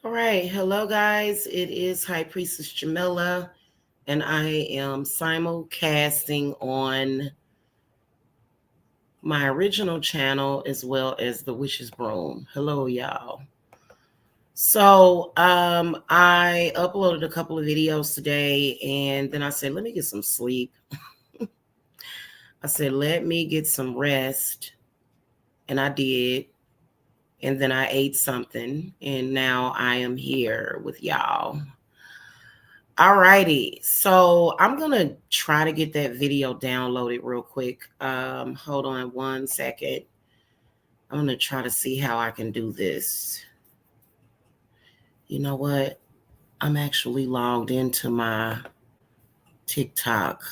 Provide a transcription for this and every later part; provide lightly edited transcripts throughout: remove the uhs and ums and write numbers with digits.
All right. Hello, guys. It is High Priestess Jamila, and I am simulcasting on my original channel as well as the Witch's Broom. Hello, y'all. So, I uploaded a couple of videos today, and then I said, let me get some sleep. I said, let me get some rest, and I did. And then I ate something, and now I am here with y'all. All righty. So I'm going to try to get that video downloaded real quick. Hold on 1 second. I'm going to try to see how I can do this. You know what? I'm actually logged into my TikTok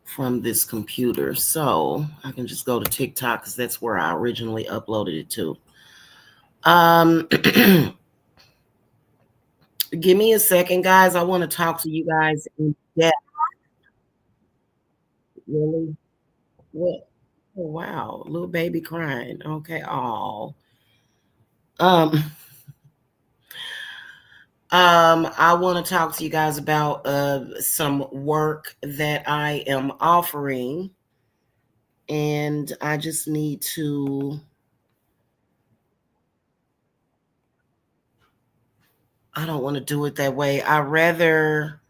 from this computer. So I can just go to TikTok because that's where I originally uploaded it to. Give me a second, guys. I want to talk to you guys in depth. Really? What? Oh, wow. Little baby crying. Okay. Oh. Um, I want to talk to you guys about some work that I am offering. And I just need to, I don't want to do it that way. I rather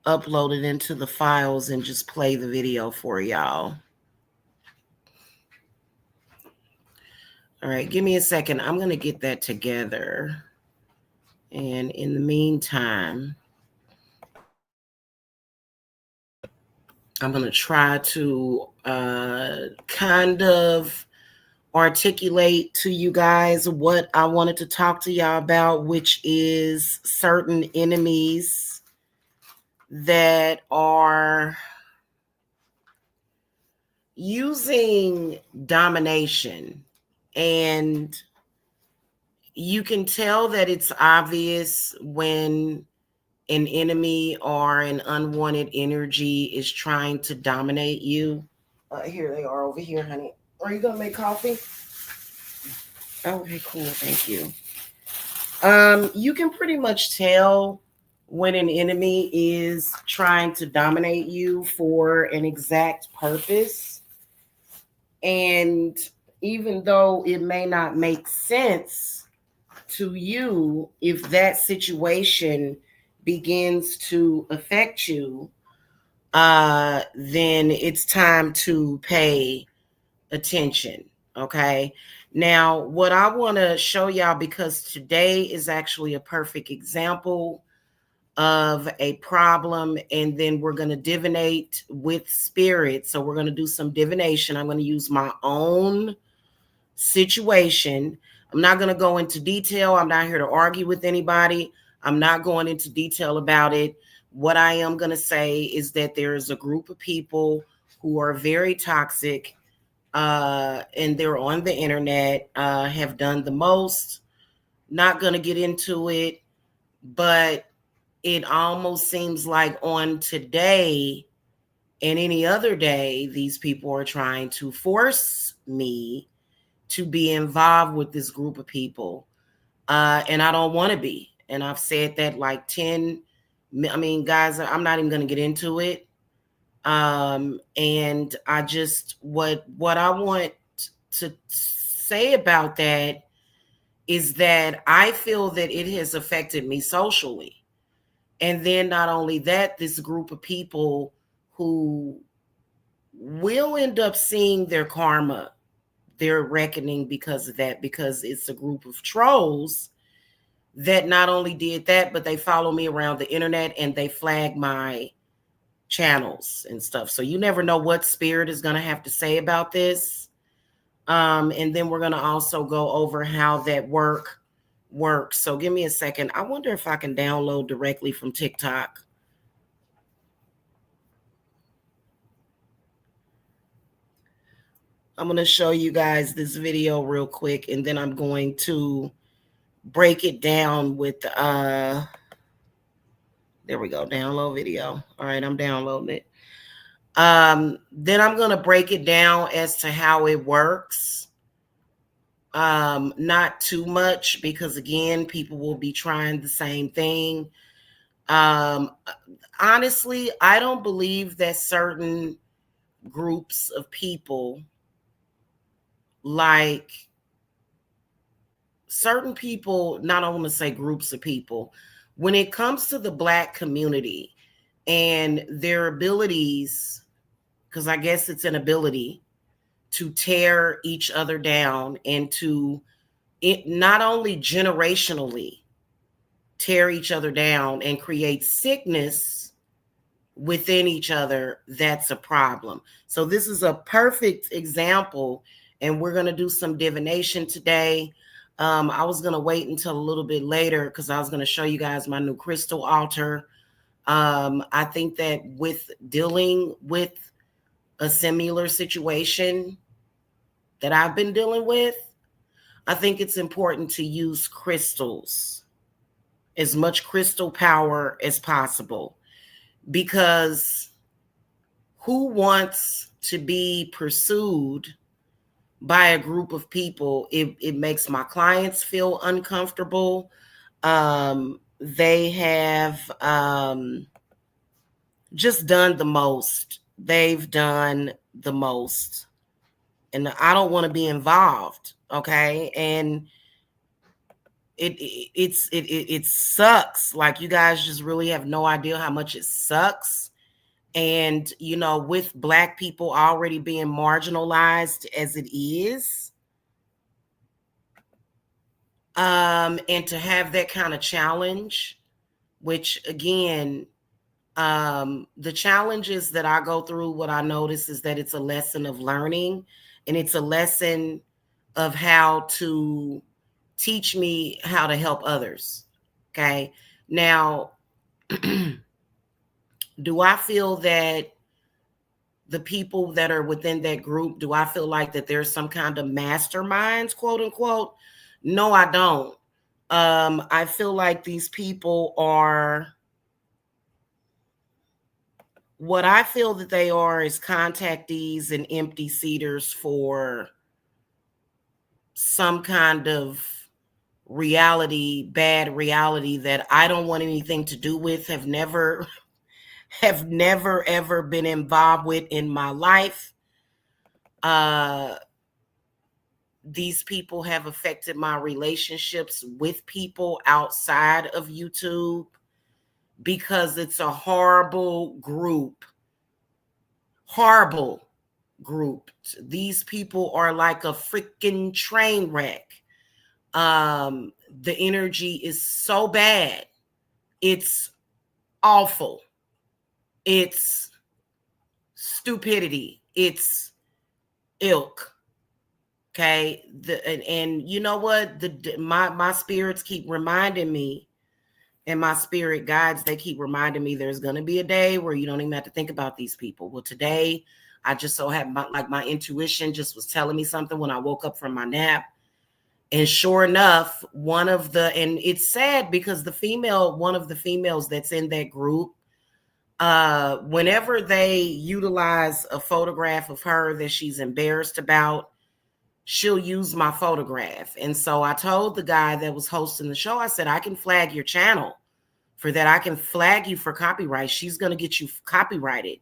upload it into the files and just play the video for y'all. All right, give me a second. I'm going to get that together. And in the meantime, I'm going to try to kind of articulate to you guys what I wanted to talk to y'all about, which is certain enemies that are using domination. And you can tell that it's obvious when an enemy or an unwanted energy is trying to dominate you. Here they are over here, honey. Are you gonna make coffee? Okay, cool. Thank you. You can pretty much tell when an enemy is trying to dominate you for an exact purpose. And even though it may not make sense to you, if that situation begins to affect you, then it's time to pay attention. Okay. Now, what I want to show y'all, because today is actually a perfect example of a problem, and then we're going to divinate with spirit. So we're going to do some divination. I'm going to use my own situation. I'm not going to go into detail. I'm not here to argue with anybody. I'm not going into detail about it. What I am going to say is that there is a group of people who are very toxic, and they're on the internet, have done the most. Not going to get into it, but it almost seems like on today and any other day, these people are trying to force me to be involved with this group of people. And I don't want to be. And I've said that like 10, I mean, guys, I'm not even going to get into it. And I just, what I want to say about that is that I feel that it has affected me socially. And then not only that, this group of people who will end up seeing their karma, their reckoning because of that, because it's a group of trolls that not only did that, but they follow me around the internet and they flag my channels and stuff. So you never know what spirit is going to have to say about this. And then we're going to also go over how that works. So give me a second. I wonder if I can download directly from TikTok. I'm going to show you guys this video real quick, and then I'm going to break it down with, there we go, download video. All right, I'm downloading it. Then I'm going to break it down as to how it works. Not too much, because again, people will be trying the same thing. Honestly, I don't believe that certain groups of people, like certain people, not I want to say groups of people, when it comes to the Black community and their abilities, because I guess it's an ability to tear each other down and to it not only generationally tear each other down and create sickness within each other, that's a problem. So this is a perfect example, and we're going to do some divination today. I was going to wait until a little bit later because I was going to show you guys my new crystal altar. I think that with dealing with a similar situation that I've been dealing with, I think it's important to use crystals, as much crystal power as possible, because who wants to be pursued by a group of people? It makes my clients feel uncomfortable. They have just done the most. They've done the most. And I don't want to be involved. Okay. And it sucks. Like, you guys just really have no idea how much it sucks. And, you know, with Black people already being marginalized as it is, and to have that kind of challenge, which again, the challenges that I go through, what I notice is that it's a lesson of learning, and it's a lesson of how to teach me how to help others. Okay. Now, do I feel that the people that are within that group, do I feel like that there's some kind of masterminds, quote unquote? No, I don't. I feel like these people are, what I feel that they are is contactees and empty seaters for some kind of reality, bad reality that I don't want anything to do with, have never ever been involved with in my life. These people have affected my relationships with people outside of YouTube, because it's a horrible group. Horrible group. These people are like a freaking train wreck. The energy is so bad. It's awful. It's stupidity. It's ilk. Okay. And you know what? My spirits keep reminding me, and my spirit guides, they keep reminding me there's going to be a day where you don't even have to think about these people. Well, today I just so happened, my intuition just was telling me something when I woke up from my nap. And sure enough, and it's sad because one of the females that's in that group, whenever they utilize a photograph of her that she's embarrassed about, she'll use my photograph. And so I told the guy that was hosting the show, I said, I can flag your channel for that. I can flag you for copyright. She's going to get you copyrighted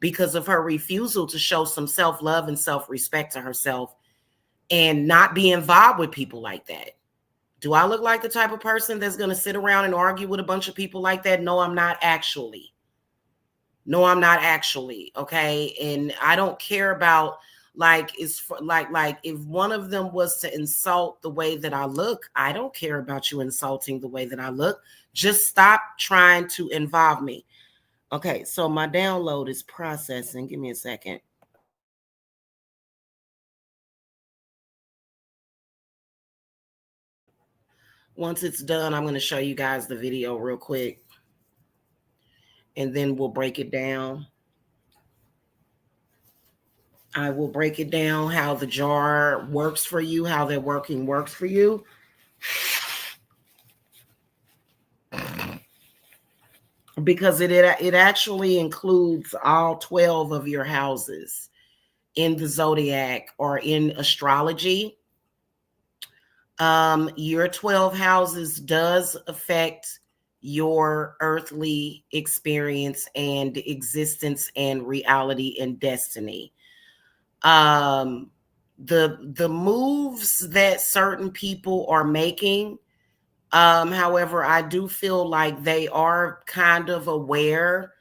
because of her refusal to show some self-love and self-respect to herself and not be involved with people like that. Do I look like the type of person that's going to sit around and argue with a bunch of people like that? No, I'm not actually. No, I'm not actually. Okay. And I don't care about, like, if one of them was to insult the way that I look, I don't care about you insulting the way that I look. Just stop trying to involve me. Okay. So my download is processing. Give me a second. Once it's done, I'm going to show you guys the video real quick, and then we'll break it down. I will break it down how the jar works for you, how that working works for you. Because it actually includes all 12 of your houses in the zodiac or in astrology. Your 12 houses does affect your earthly experience and existence and reality and destiny. Um, the moves that certain people are making, however, I do feel like they are kind of aware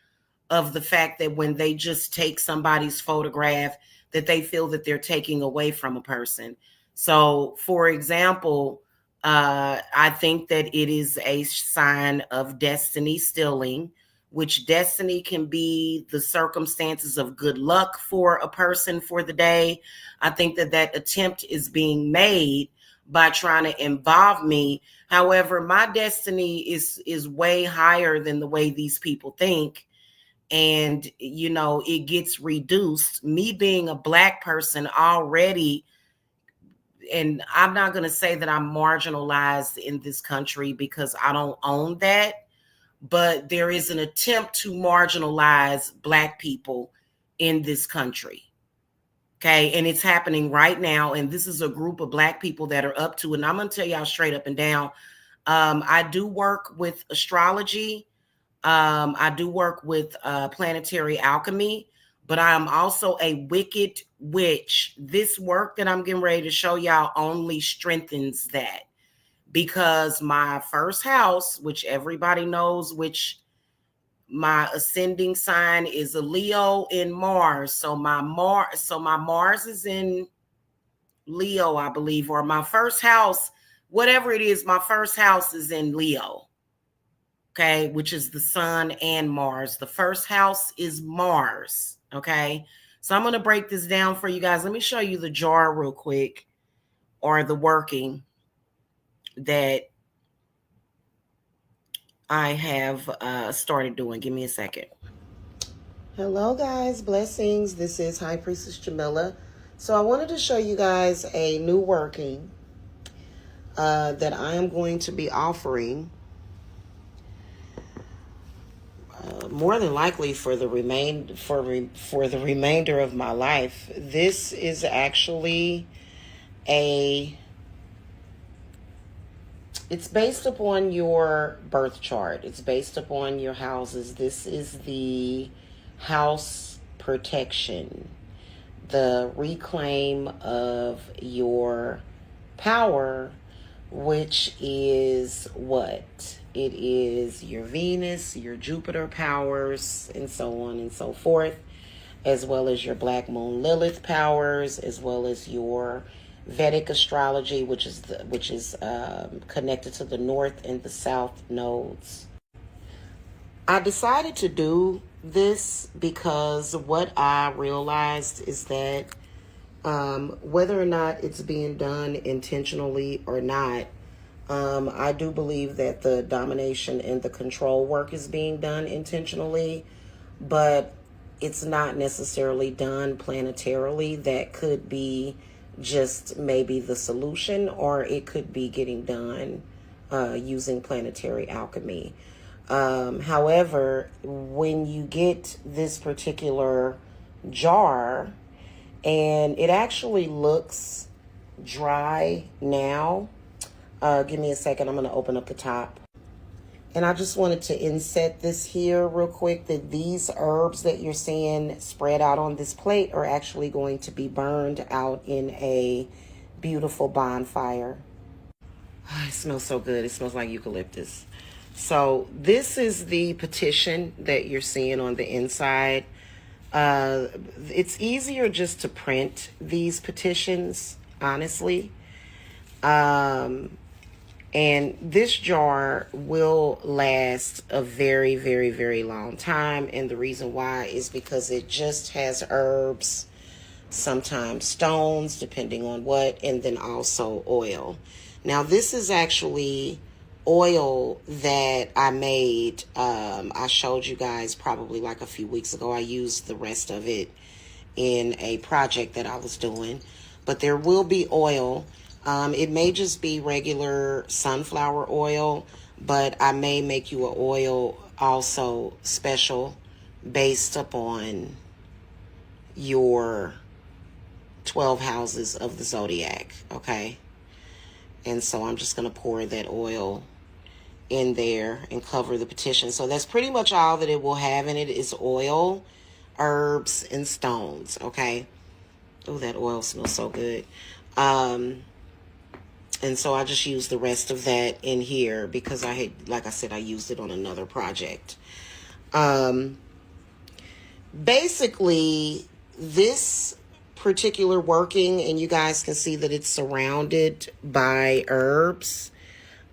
of the fact that when they just take somebody's photograph, that they feel that they're taking away from a person. So, for example, I think that it is a sign of destiny stealing, which destiny can be the circumstances of good luck for a person for the day. I think that that attempt is being made by trying to involve me. However, my destiny is way higher than the way these people think, and it gets reduced. Me being a Black person already, and I'm not going to say that I'm marginalized in this country because I don't own that, but there is an attempt to marginalize Black people in this country. Okay, and it's happening right now, and this is a group of Black people that are up to it. And I'm going to tell y'all straight up and down, I do work with astrology. I do work with planetary alchemy, but I am also a wicked witch. This work that I'm getting ready to show y'all only strengthens that, because my first house, which everybody knows, which my ascending sign is a Leo in Mars. So my Mars is in Leo, I believe, or my first house, whatever it is, my first house is in Leo. Okay, which is the sun and Mars. The first house is Mars. Okay, so I'm going to break this down for you guys. Let me show you the jar real quick, or the working that I have started doing. Give me a second. Hello, guys. Blessings. This is High Priestess Jamila. So I wanted to show you guys a new working that I am going to be offering. More than likely for the remainder of my life. This is actually it's based upon your birth chart. It's based upon your houses. This is the house protection, the reclaim of your power, which is what? It is your Venus, your Jupiter powers, and so on and so forth, as well as your Black Moon Lilith powers, as well as your Vedic astrology, which is connected to the North and the South nodes. I decided to do this because what I realized is that whether or not it's being done intentionally or not, I do believe that the domination and the control work is being done intentionally, but it's not necessarily done planetarily. That could be just maybe the solution, or it could be getting done using planetary alchemy. However, when you get this particular jar, and it actually looks dry now. Give me a second. I'm going to open up the top. And I just wanted to inset this here real quick, that these herbs that you're seeing spread out on this plate are actually going to be burned out in a beautiful bonfire. Oh, it smells so good. It smells like eucalyptus. So this is the petition that you're seeing on the inside. It's easier just to print these petitions, honestly. And this jar will last a very, very, very long time. And the reason why is because it just has herbs, sometimes stones, depending on what, and then also oil. Now, this is actually oil that I made. I showed you guys probably like a few weeks ago. I used the rest of it in a project that I was doing. But there will be oil. It may just be regular sunflower oil, but I may make you an oil also special based upon your 12 houses of the zodiac, okay? And so I'm just going to pour that oil in there and cover the petition. So that's pretty much all that it will have in it is oil, herbs, and stones. Okay. Oh, that oil smells so good. And so I just used the rest of that in here because I had, like I said, I used it on another project. Basically, this particular working, and you guys can see that it's surrounded by herbs.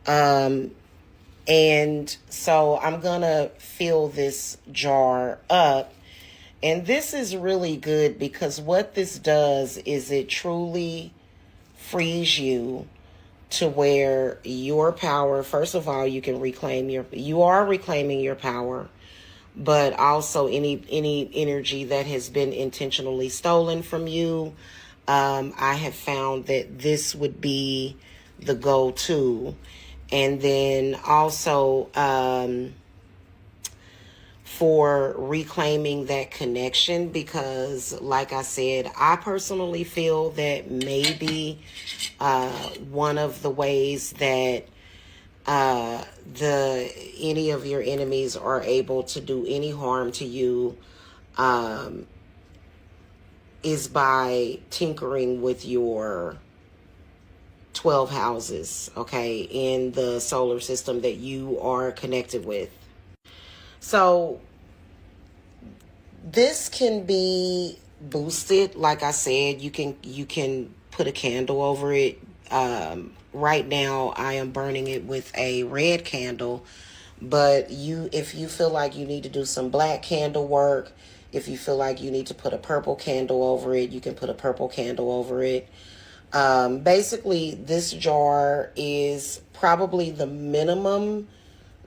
And so I'm going to fill this jar up. And this is really good because what this does is it truly frees you to where your power, first of all, you can you are reclaiming your power, but also any energy that has been intentionally stolen from you. I have found that this would be the go-to. And then also for reclaiming that connection, because like I said, I personally feel that maybe one of the ways that any of your enemies are able to do any harm to you is by tinkering with your 12 houses, okay, in the solar system that you are connected with. So this can be boosted. Like I said, you can put a candle over it. Right now I am burning it with a red candle, but if you feel like you need to do some black candle work, if you feel like you need to put a purple candle over it, you can put a purple candle over it. Basically, this jar is probably the minimum,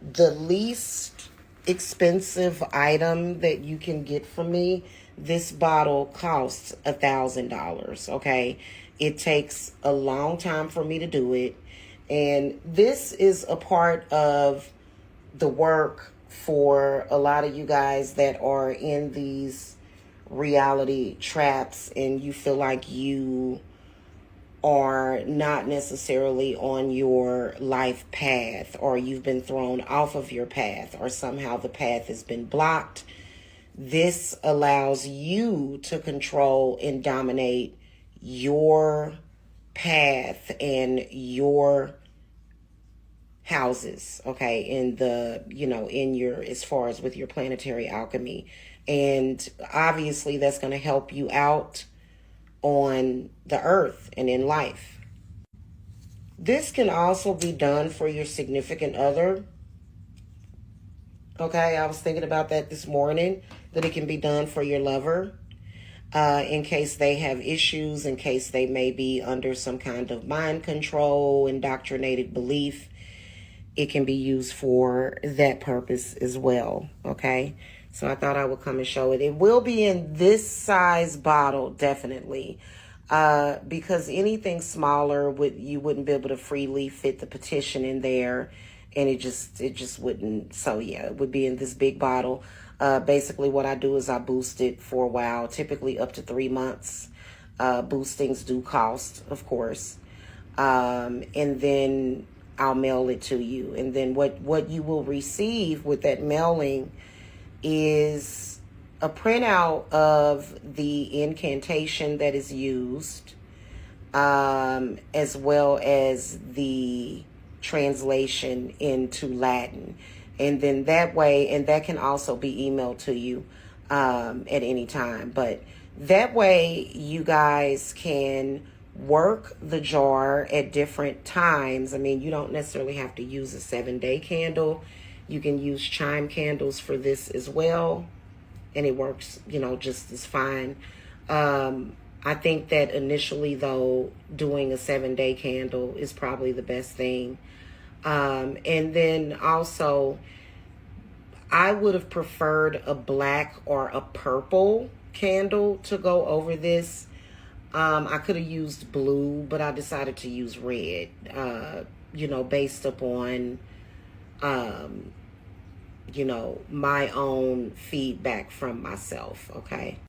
the least expensive item that you can get from me. This bottle costs $1,000. Okay. It takes a long time for me to do it. And this is a part of the work for a lot of you guys that are in these reality traps and you feel like you are not necessarily on your life path, or you've been thrown off of your path, or somehow the path has been blocked. This allows you to control and dominate your path and your houses, okay, in the, in your, as far as with your planetary alchemy. And obviously that's going to help you out on the earth and in life. This can also be done for your significant other. Okay, I was thinking about that this morning, that it can be done for your lover, in case they have issues, in case they may be under some kind of mind control, indoctrinated belief. It can be used for that purpose as well, okay? So I thought I would come and show it. It will be in this size bottle, definitely, because anything smaller, you wouldn't be able to freely fit the petition in there, and it just wouldn't. So yeah, it would be in this big bottle. Basically what I do is I boost it for a while, typically up to 3 months. Boostings do cost, of course. And then I'll mail it to you. And then what you will receive with that mailing is a printout of the incantation that is used, as well as the translation into Latin. And then that way, and that can also be emailed to you at any time. But that way you guys can work the jar at different times. I mean, you don't necessarily have to use a 7-day candle. You can use chime candles for this as well, and it works, just as fine. I think that initially, though, doing a 7-day candle is probably the best thing. And then also, I would have preferred a black or a purple candle to go over this. I could have used blue, but I decided to use red, based upon, my own feedback from myself, okay?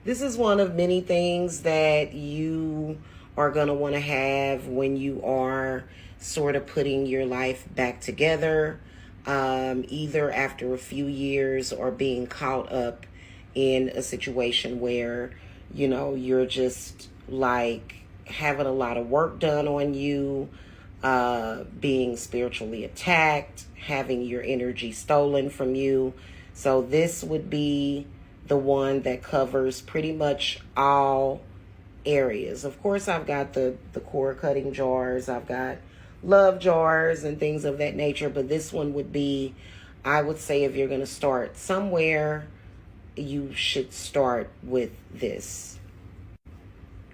This is one of many things that you are going to want to have when you are sort of putting your life back together, either after a few years or being caught up in a situation where, you're just like having a lot of work done on you, being spiritually attacked, having your energy stolen from you. So this would be the one that covers pretty much all areas. Of course, I've got the core cutting jars, I've got love jars and things of that nature, but this one would be, I would say, if you're going to start somewhere, you should start with this.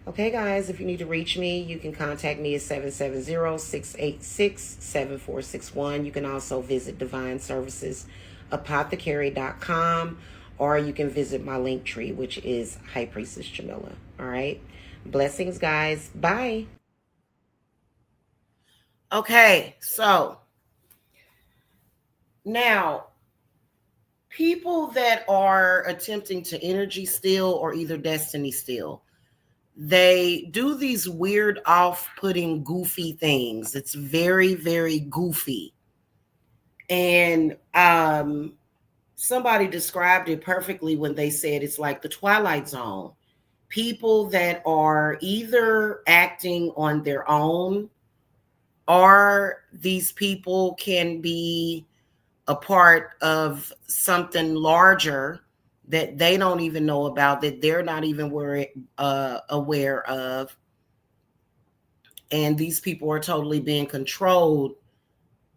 Okay, guys, if you need to reach me, you can contact me at 770-686-7461. You can also visit divineservicesapothecary.com, or you can visit my link tree, which is High Priestess Jamila. All right. Blessings, guys. Bye. Okay, so now people that are attempting to energy steal or either destiny steal, they do these weird, off-putting, goofy things. It's very, very goofy. And somebody described it perfectly when they said it's like the Twilight Zone. People that are either acting on their own, or these people can be a part of something larger that they don't even know about, that they're not even aware of. And these people are totally being controlled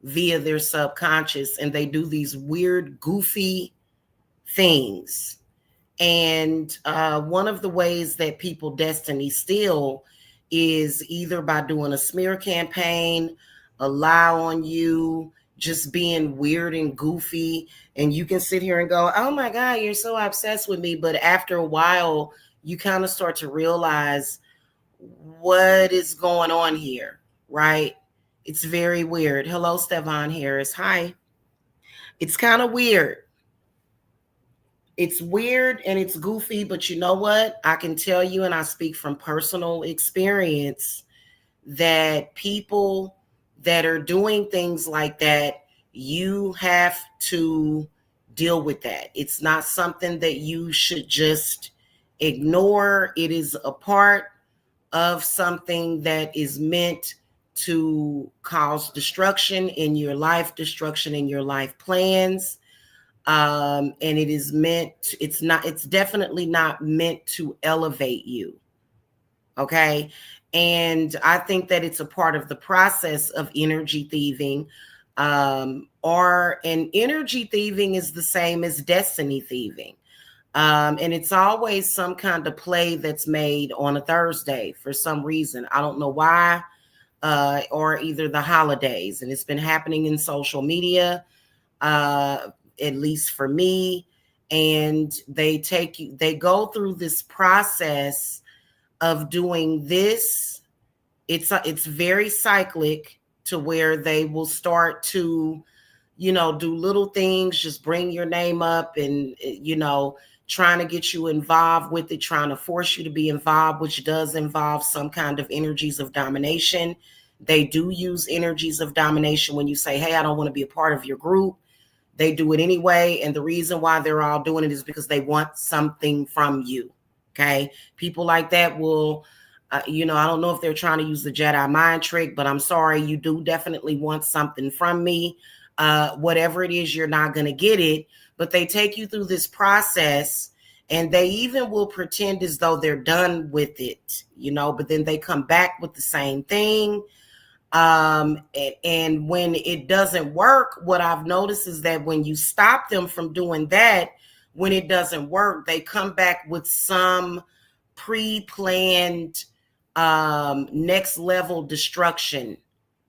via their subconscious, and they do these weird, goofy things. And one of the ways that people destiny steal is either by doing a smear campaign, a lie on you, just being weird and goofy. And you can sit here and go, oh my God, you're so obsessed with me. But after a while, you kind of start to realize what is going on here, right? It's very weird. Hello, Stevan Harris. Hi. It's kind of weird. It's weird and it's goofy, but you know what? I can tell you, and I speak from personal experience, that people that are doing things like that, you have to deal with that. It's not something that you should just ignore. It is a part of something that is meant to cause destruction in your life, destruction in your life plans. And it is meant, it's definitely not meant to elevate you. Okay. And I think that it's a part of the process of energy thieving. And energy thieving is the same as destiny thieving. And it's always some kind of play that's made on a Thursday for some reason. I don't know why, or either the holidays. And it's been happening in social media, at least for me. And they go through this process of doing this. It's very cyclic, to where they will start to, do little things, just bring your name up and, trying to get you involved with it, trying to force you to be involved, which does involve some kind of energies of domination. They do use energies of domination when you say, hey, I don't want to be a part of your group. They do it anyway. And the reason why they're all doing it is because they want something from you. Okay. People like that will, I don't know if they're trying to use the Jedi mind trick, but I'm sorry, you do definitely want something from me. Whatever it is, you're not going to get it. But they take you through this process, and they even will pretend as though they're done with it, but then they come back with the same thing. And when it doesn't work, what I've noticed is that when you stop them from doing that, when it doesn't work, they come back with some pre-planned next level destruction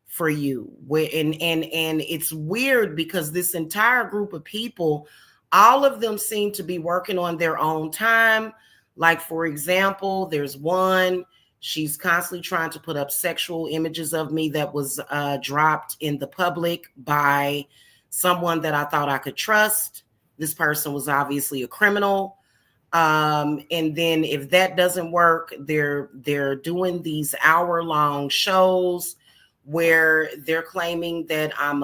for you. And it's weird because this entire group of people, all of them seem to be working on their own time. Like, for example, there's one, she's constantly trying to put up sexual images of me that was dropped in the public by someone that I thought I could trust. This person was obviously a criminal. And then if that doesn't work, they're doing these hour-long shows where they're claiming that I'm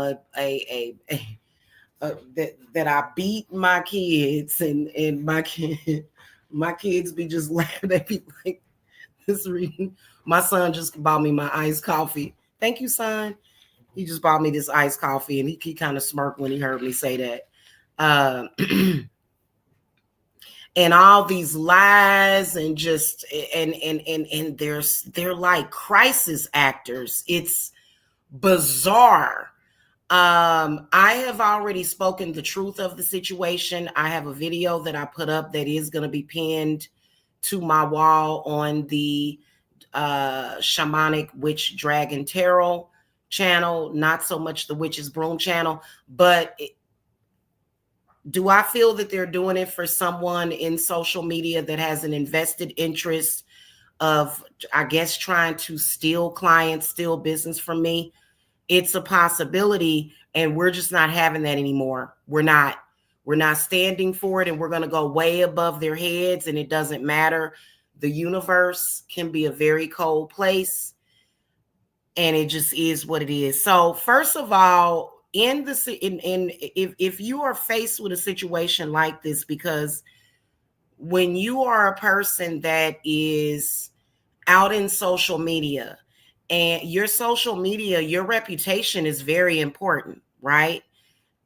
that I beat my kids, and my kids be just laughing at me like this. Reading, my son just bought me my iced coffee. Thank you, son. He just bought me this iced coffee, and he kind of smirked when he heard me say that. And all these lies, and just and they're like crisis actors. It's bizarre. I have already spoken the truth of the situation. I have a video that I put up that is going to be pinned to my wall on the Shamanic Witch Dragon Tarot channel, not so much the Witch's Broom channel. But do I feel that they're doing it for someone in social media that has an invested interest of, I guess, trying to steal clients, steal business from me? It's a possibility, and we're just not having that anymore. We're not standing for it, and we're going to go way above their heads, and it doesn't matter. The universe can be a very cold place, and it just is what it is. So first of all, if you are faced with a situation like this, because when you are a person that is out in social media, and your social media, your reputation is very important, right?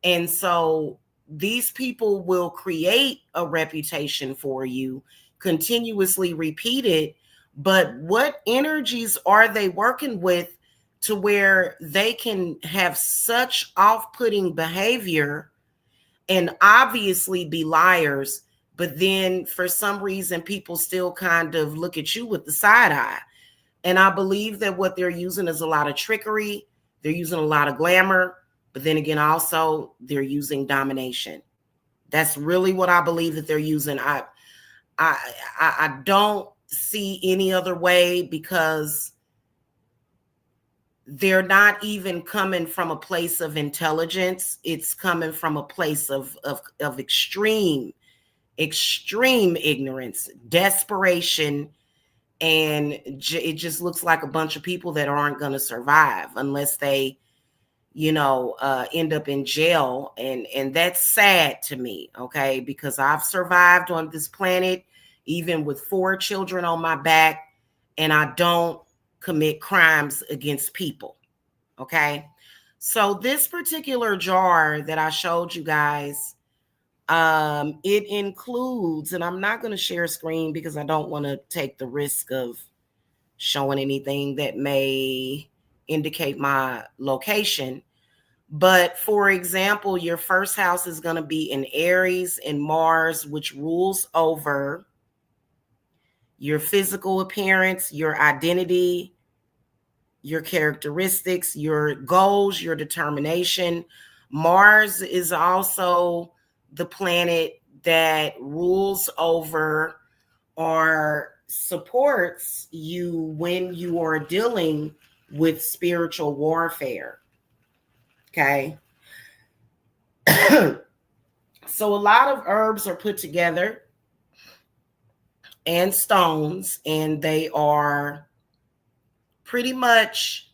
And so these people will create a reputation for you, continuously repeat it. But what energies are they working with to where they can have such off-putting behavior and obviously be liars, but then for some reason people still kind of look at you with the side eye? And I believe that what they're using is a lot of trickery. They're using a lot of glamour, but then again, also they're using domination. That's really what I believe that they're using. I don't see any other way, because they're not even coming from a place of intelligence. It's coming from a place of extreme ignorance, desperation, and it just looks like a bunch of people that aren't going to survive unless they, end up in jail. And that's sad to me, okay? Because I've survived on this planet, even with 4 children on my back, and I don't commit crimes against people, okay? So this particular jar that I showed you guys, it includes, and I'm not going to share screen because I don't want to take the risk of showing anything that may indicate my location. But for example, your first house is going to be in Aries and Mars, which rules over your physical appearance, your identity, your characteristics, your goals, your determination. Mars is also the planet that rules over or supports you when you are dealing with spiritual warfare. Okay. So a lot of herbs are put together and stones, and they are pretty much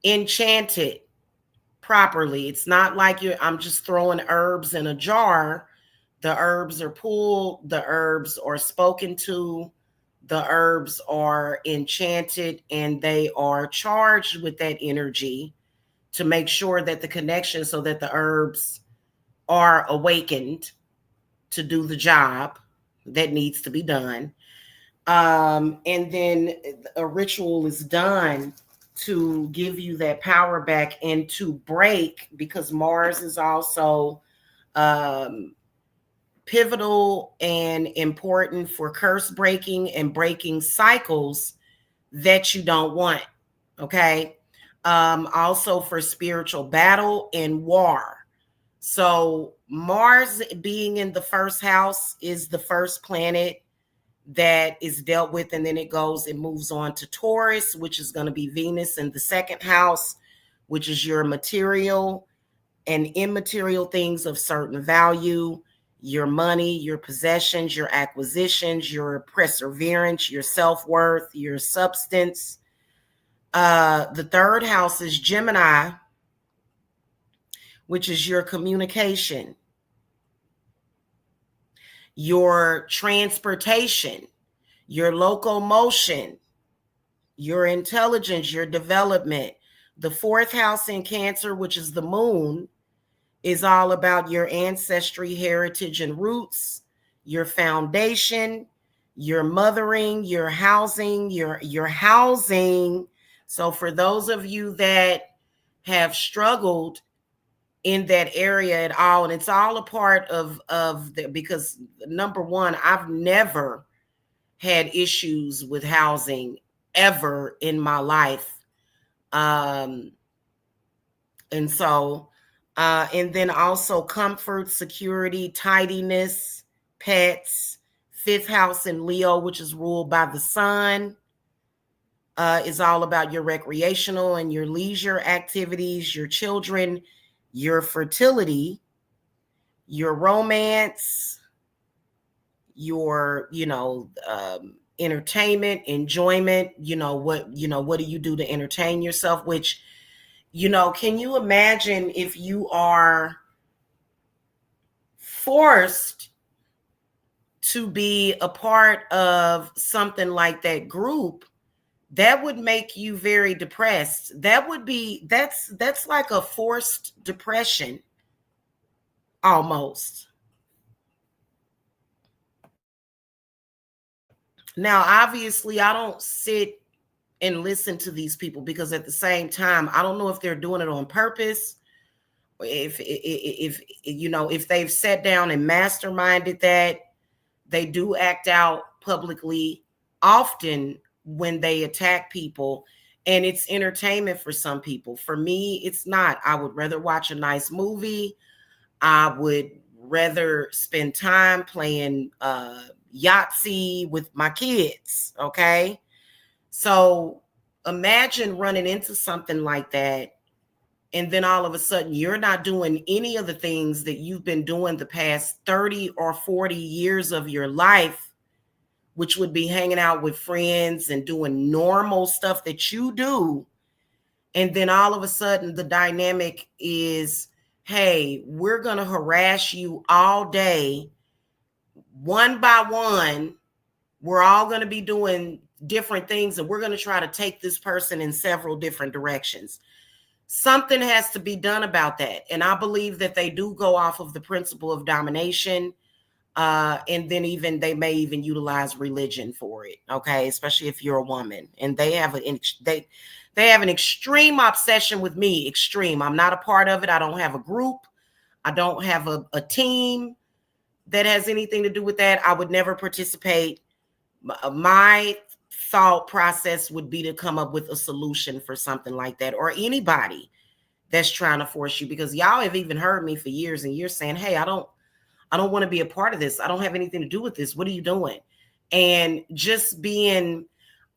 enchanted properly. It's not like I'm just throwing herbs in a jar. The herbs are pulled, the herbs are spoken to, the herbs are enchanted, and they are charged with that energy to make sure that the connection, so that the herbs are awakened to do the job that needs to be done. And then a ritual is done to give you that power back and to break, because Mars is also pivotal and important for curse breaking and breaking cycles that you don't want. Okay. Also for spiritual battle and war. So Mars being in the first house is the first planet that is dealt with, and then it moves on to Taurus, which is going to be Venus in the second house, which is your material and immaterial things of certain value, your money, your possessions, your acquisitions, your perseverance, your self-worth, your substance. The third house is Gemini, which is your communication, your transportation, your locomotion, your intelligence, your development. The fourth house in Cancer, which is the moon, is all about your ancestry, heritage, and roots, your foundation, your mothering, your housing, your housing. So for those of you that have struggled in that area at all, and it's all a part of the, because number one, I've never had issues with housing ever in my life. And so, and then also comfort, security, tidiness, pets. Fifth house in Leo, which is ruled by the sun, is all about your recreational and your leisure activities, your children, your fertility, your romance, your, entertainment, enjoyment. What do you do to entertain yourself? Which, can you imagine if you are forced to be a part of something like that group? That would make you very depressed. That's like a forced depression almost. Now, obviously, I don't sit and listen to these people, because at the same time, I don't know if they're doing it on purpose. If they've sat down and masterminded that. They do act out publicly often when they attack people, and it's entertainment for some people. For me, it's not. I would rather watch a nice movie. I would rather spend time playing Yahtzee with my kids. Okay. So imagine running into something like that, and then all of a sudden you're not doing any of the things that you've been doing the past 30 or 40 years of your life, which would be hanging out with friends and doing normal stuff that you do. And then all of a sudden the dynamic is, hey, we're going to harass you all day, one by one. We're all going to be doing different things, and we're going to try to take this person in several different directions. Something has to be done about that. And I believe that they do go off of the principle of domination. And then they may even utilize religion for it. Okay. Especially if you're a woman, and they have an extreme obsession with me. Extreme. I'm not a part of it. I don't have a group. I don't have a team that has anything to do with that. I would never participate. My thought process would be to come up with a solution for something like that, or anybody that's trying to force you, because y'all have even heard me for years and years saying, hey, I don't want to be a part of this. I don't have anything to do with this. What are you doing? And just being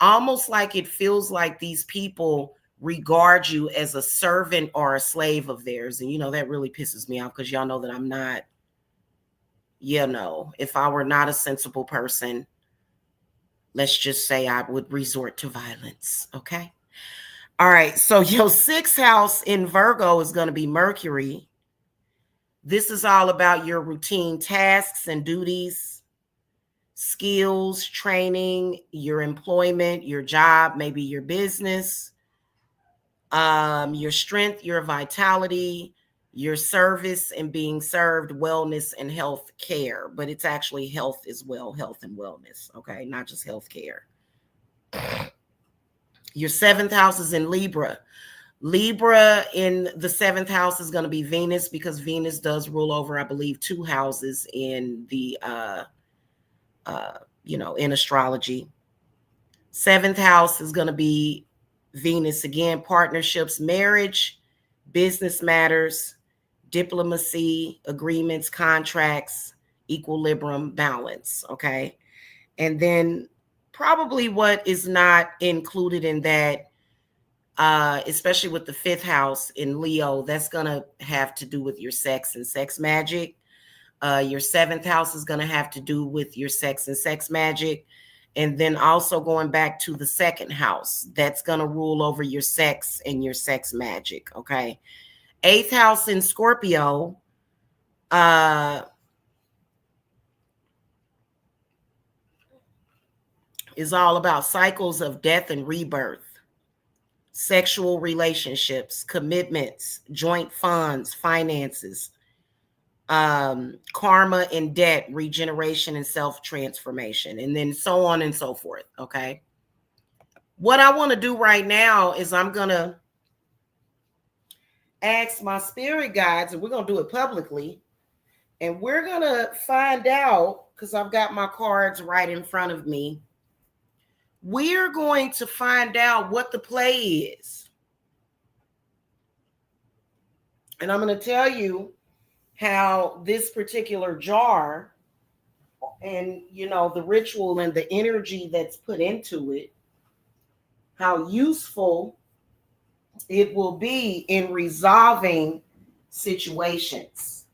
almost like, it feels like these people regard you as a servant or a slave of theirs. And that really pisses me off, because y'all know that I'm not, if I were not a sensible person, let's just say I would resort to violence. Okay. All right. So your sixth house in Virgo is going to be Mercury. This is all about your routine tasks and duties, skills, training, your employment, your job, maybe your business, your strength, your vitality, your service and being served, wellness and health care. But it's actually health as well, health and wellness. Okay. Not just health care. Your seventh house is in Libra. Libra in the seventh house is going to be Venus, because Venus does rule over, I believe, 2 houses in the, in astrology. Seventh house is going to be Venus again, partnerships, marriage, business matters, diplomacy, agreements, contracts, equilibrium, balance. Okay. And then probably what is not included in that, especially with the fifth house in Leo, that's going to have to do with your sex and sex magic. Your seventh house is going to have to do with your sex and sex magic. And then also going back to the second house, that's going to rule over your sex and your sex magic. Okay. Eighth house in Scorpio, is all about cycles of death and rebirth, sexual relationships, commitments, joint funds, finances, karma and debt, regeneration and self-transformation, and then so on and so forth. Okay. What I want to do right now is I'm going to ask my spirit guides, and we're going to do it publicly, and we're going to find out, because I've got my cards right in front of me. We're going to find out what the play is. And I'm going to tell you how this particular jar and, the ritual and the energy that's put into it, how useful it will be in resolving situations.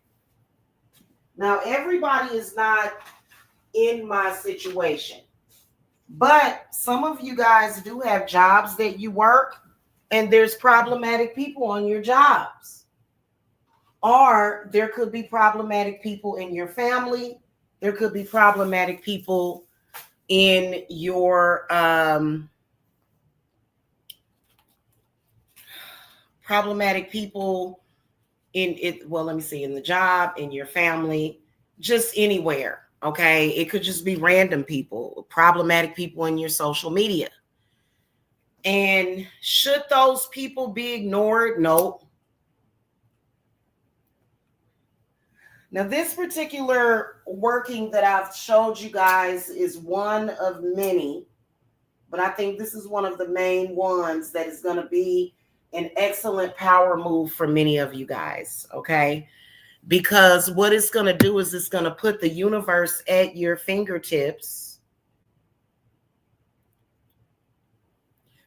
Now, everybody is not in my situation, but some of you guys do have jobs that you work, and there's problematic people on your jobs. Or there could be problematic people in your family. There could be problematic people in your in the job, in your family, just anywhere. Okay. It could just be random people, problematic people in your social media. And should those people be ignored? No. Now, this particular working that I've showed you guys is one of many, but I think this is one of the main ones that is going to be an excellent power move for many of you guys, okay? Because what it's going to do is it's going to put the universe at your fingertips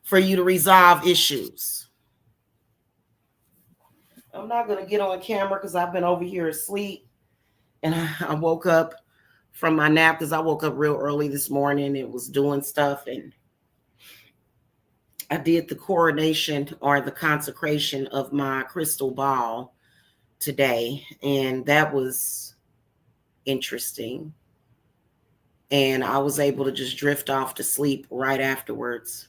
for you to resolve issues. I'm not going to get on camera because I've been over here asleep. And I woke up from my nap because I woke up real early this morning. It was doing stuff, and I did the coronation or the consecration of my crystal ball today, and that was interesting. And I was able to just drift off to sleep right afterwards.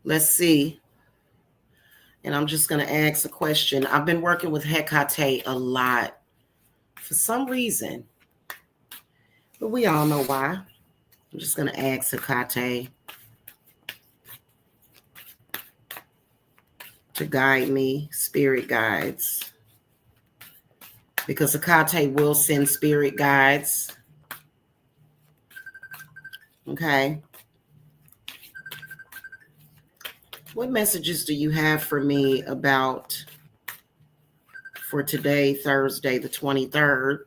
Let's see. And I'm just going to ask a question. I've been working with Hecate a lot for some reason, but we all know why. I'm just going to ask Hecate to guide me, spirit guides, because Hecate will send spirit guides. Okay. What messages do you have for me for today, Thursday, the 23rd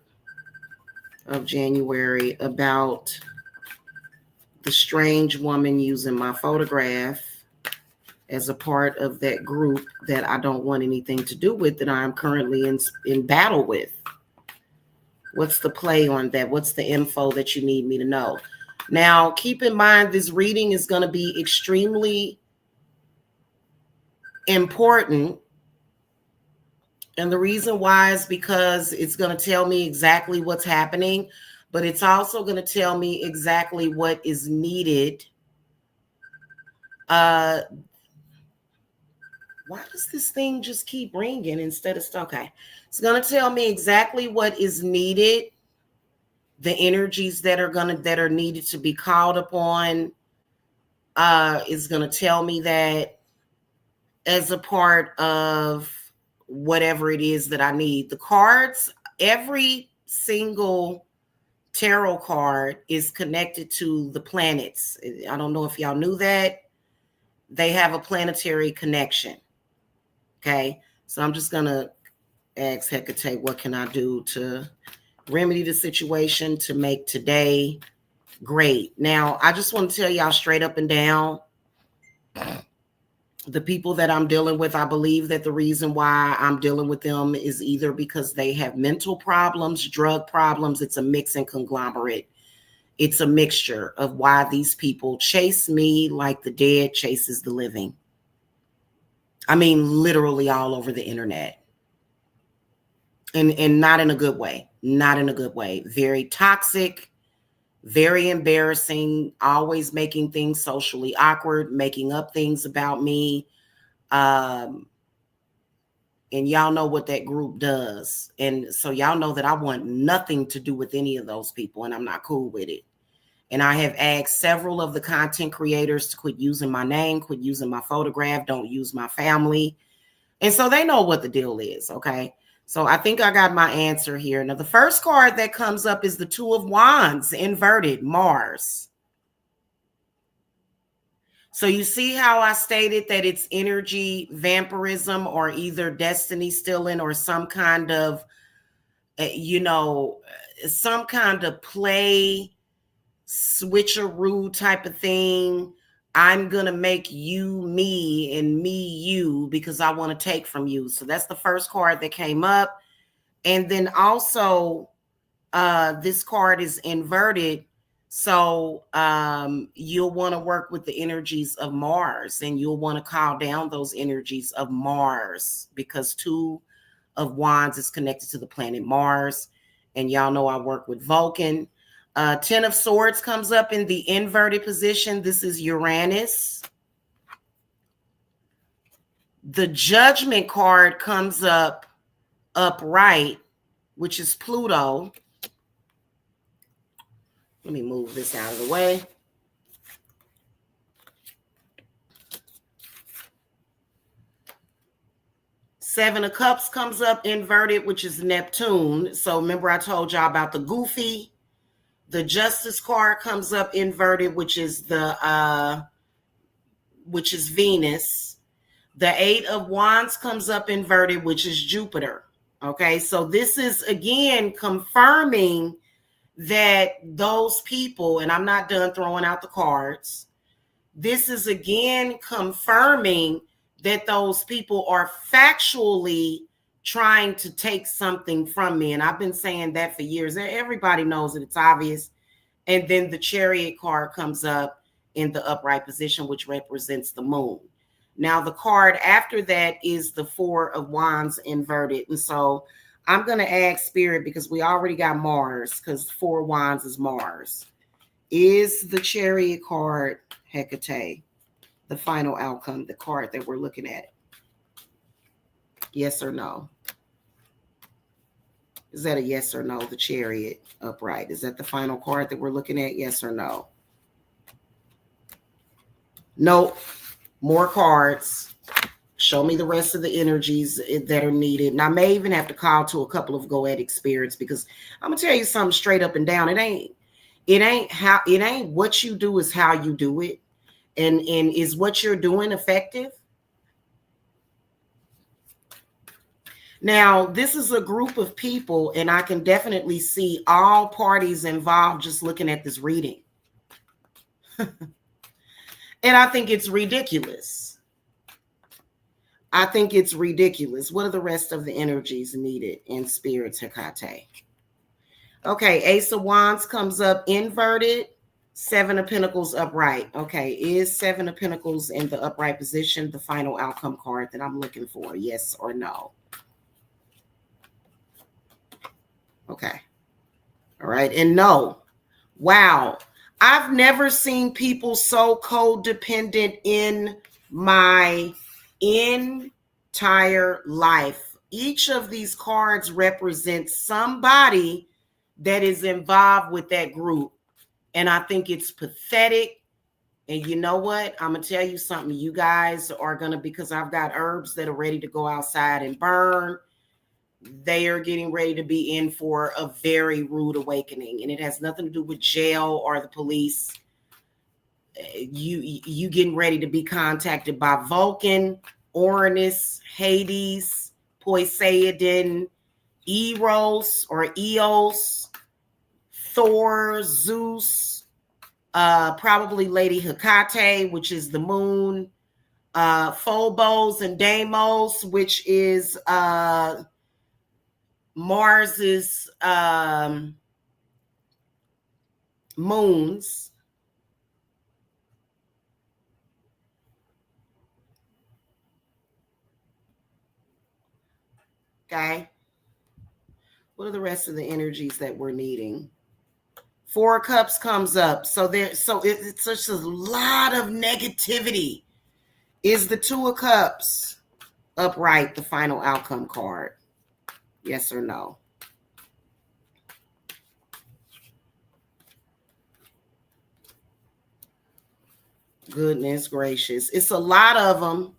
of January, about the strange woman using my photograph as a part of that group that I don't want anything to do with, that I'm currently in battle with? What's the play on that? What's the info that you need me to know? Now, keep in mind, this reading is going to be extremely important, and the reason why is because it's going to tell me exactly what's happening, but it's also going to tell me exactly what is needed. Why does this thing just keep ringing instead of okay? It's going to tell me exactly what is needed, the energies that are needed to be called upon. Is going to tell me that as a part of whatever it is that I need. The cards, every single tarot card is connected to the planets. I don't know if y'all knew that. They have a planetary connection. Okay. So I'm just going to ask Hecate, what can I do to remedy the situation to make today great? Now, I just want to tell y'all straight up and down, The people that I'm dealing with, I believe that the reason why I'm dealing with them is either because they have mental problems, drug problems. It's a mix and conglomerate. It's a mixture of why these people chase me like the dead chases the living. I mean, literally all over the internet. And not in a good way. Not in a good way. Very toxic, very embarrassing, always making things socially awkward, making up things about me. And y'all know what that group does. And so y'all know that I want nothing to do with any of those people, and I'm not cool with it. And I have asked several of the content creators to quit using my name, quit using my photograph, don't use my family. And so they know what the deal is, okay? So I think I got my answer here. Now, the first card that comes up is the Two of Wands, inverted, Mars. So you see how I stated that it's energy vampirism or either destiny stealing or some kind of, some kind of play, switcheroo type of thing. I'm going to make you me and me you because I want to take from you. So that's the first card that came up. And then also this card is inverted. So you'll want to work with the energies of Mars, and you'll want to call down those energies of Mars because Two of Wands is connected to the planet Mars. And y'all know I work with Vulcan. Ten of Swords comes up in the inverted position. This is Uranus. The Judgment card comes up upright, which is Pluto. Let me move this out of the way. Seven of Cups comes up inverted, which is Neptune. So remember I told y'all about the goofy. The Justice card comes up inverted, which is Venus. The Eight of Wands comes up inverted, which is Jupiter. Okay, so this is again confirming that those people, and I'm not done throwing out the cards, this is again confirming that those people are factually trying to take something from me. And I've been saying that for years. Everybody knows it. It's obvious. And then the Chariot card comes up in the upright position, which represents the moon. Now, the card after that is the Four of Wands inverted. And so I'm going to ask Spirit, because we already got Mars, because Four of Wands is Mars. Is the Chariot card Hecate the final outcome, the card that we're looking at? Yes or no? Is that a yes or no, the Chariot upright? Is that the final card that we're looking at? Yes or no? Nope. More cards. Show me the rest of the energies that are needed. And I may even have to call to a couple of goetic spirits, because I'm gonna tell you something straight up and down. It ain't what you do, is how you do it. And is what you're doing effective? Now, this is a group of people, and I can definitely see all parties involved just looking at this reading. And I think it's ridiculous. I think it's ridiculous. What are the rest of the energies needed in Spirit's Hecate? Okay, Ace of Wands comes up inverted. Seven of Pentacles upright. Okay, is Seven of Pentacles in the upright position the final outcome card that I'm looking for? Yes or no? Okay. All right, and no. Wow. I've never seen people so codependent in my entire life. Each of these cards represents somebody that is involved with that group. And I think it's pathetic. And you know what? I'm going to tell you something. You guys are going to, because I've got herbs that are ready to go outside and burn. They are getting ready to be in for a very rude awakening. And it has nothing to do with jail or the police. You getting ready to be contacted by Vulcan, Uranus, Hades, Poseidon, Eros or Eos, Thor, Zeus, probably Lady Hecate, which is the moon, Phobos and Deimos, which is Mars's moons. Okay. What are the rest of the energies that we're needing? Four of Cups comes up. So it's just a lot of negativity. Is the Two of Cups upright the final outcome card? Yes or no? Goodness gracious. It's a lot of them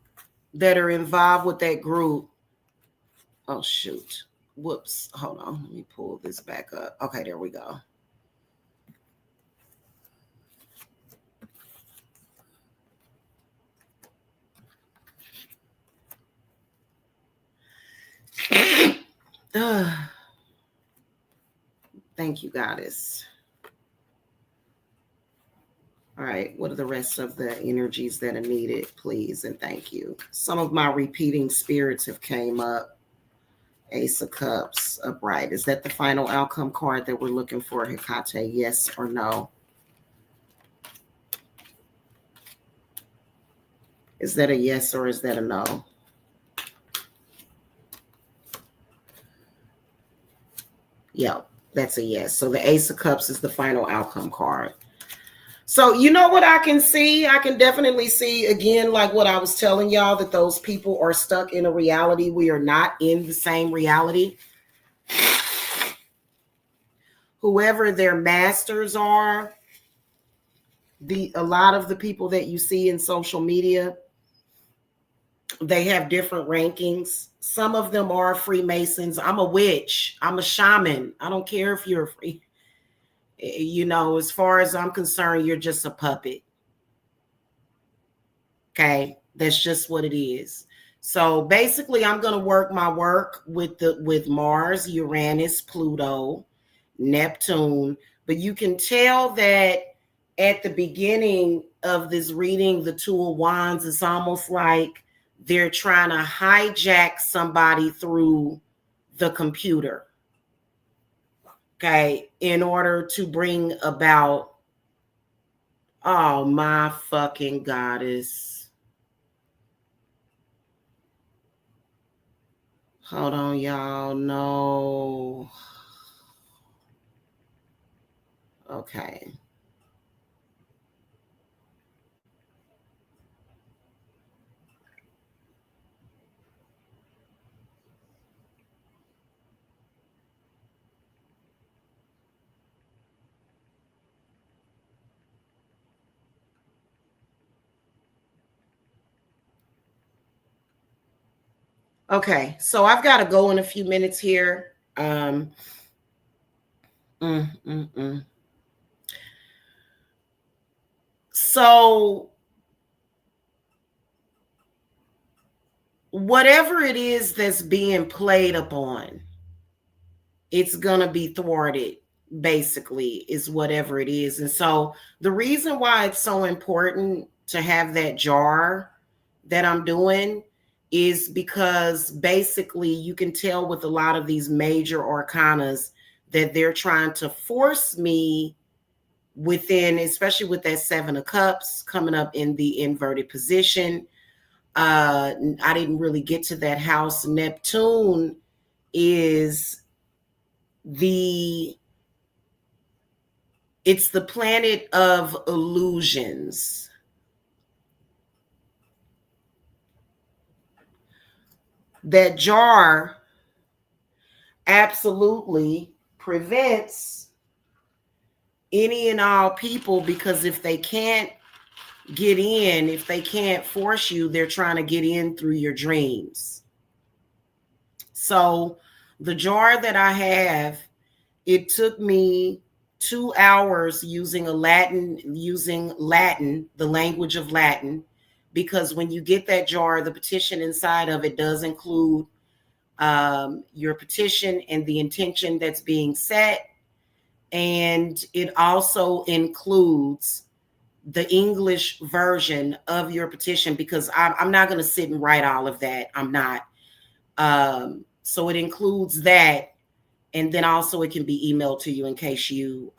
that are involved with that group. Oh, shoot. Whoops. Hold on. Let me pull this back up. Okay, there we go. Thank you, Goddess. All right, what are the rest of the energies that are needed, please, and thank you. Some of my repeating spirits have came up. Ace of Cups, upright. Is that the final outcome card that we're looking for, Hecate? Yes or no? Is that a yes or is that a no? Yeah, that's a yes. So the Ace of Cups is the final outcome card. So you know what I can see? I can definitely see, again, like what I was telling y'all, that those people are stuck in a reality. We are not in the same reality. Whoever their masters are, a lot of the people that you see in social media, they have different rankings. Some of them are Freemasons. I'm a witch. I'm a shaman. I don't care if you're a free. You know, as far as I'm concerned, you're just a puppet. Okay, that's just what it is. So basically, I'm going to work my work with Mars, Uranus, Pluto, Neptune. But you can tell that at the beginning of this reading, the Two of Wands, it's almost like they're trying to hijack somebody through the computer. Okay, in order to bring about, oh my fucking goddess. Hold on, y'all. No. Okay. Okay, so I've got to go in a few minutes here. So whatever it is that's being played upon, it's gonna be thwarted, basically, is whatever it is. And so the reason why it's so important to have that jar that I'm doing is because basically you can tell with a lot of these major arcanas that they're trying to force me within, especially with that Seven of Cups coming up in the inverted position. I didn't really get to that house. Neptune is it's the planet of illusions. That jar absolutely prevents any and all people, because if they can't get in, if they can't force you, they're trying to get in through your dreams. So the jar that I have, it took me 2 hours using Latin, the language of Latin, because when you get that jar, the petition inside of it does include your petition and the intention that's being set. And it also includes the English version of your petition, because I'm not going to sit and write all of that. I'm not. So it includes that. And then also it can be emailed to you in case you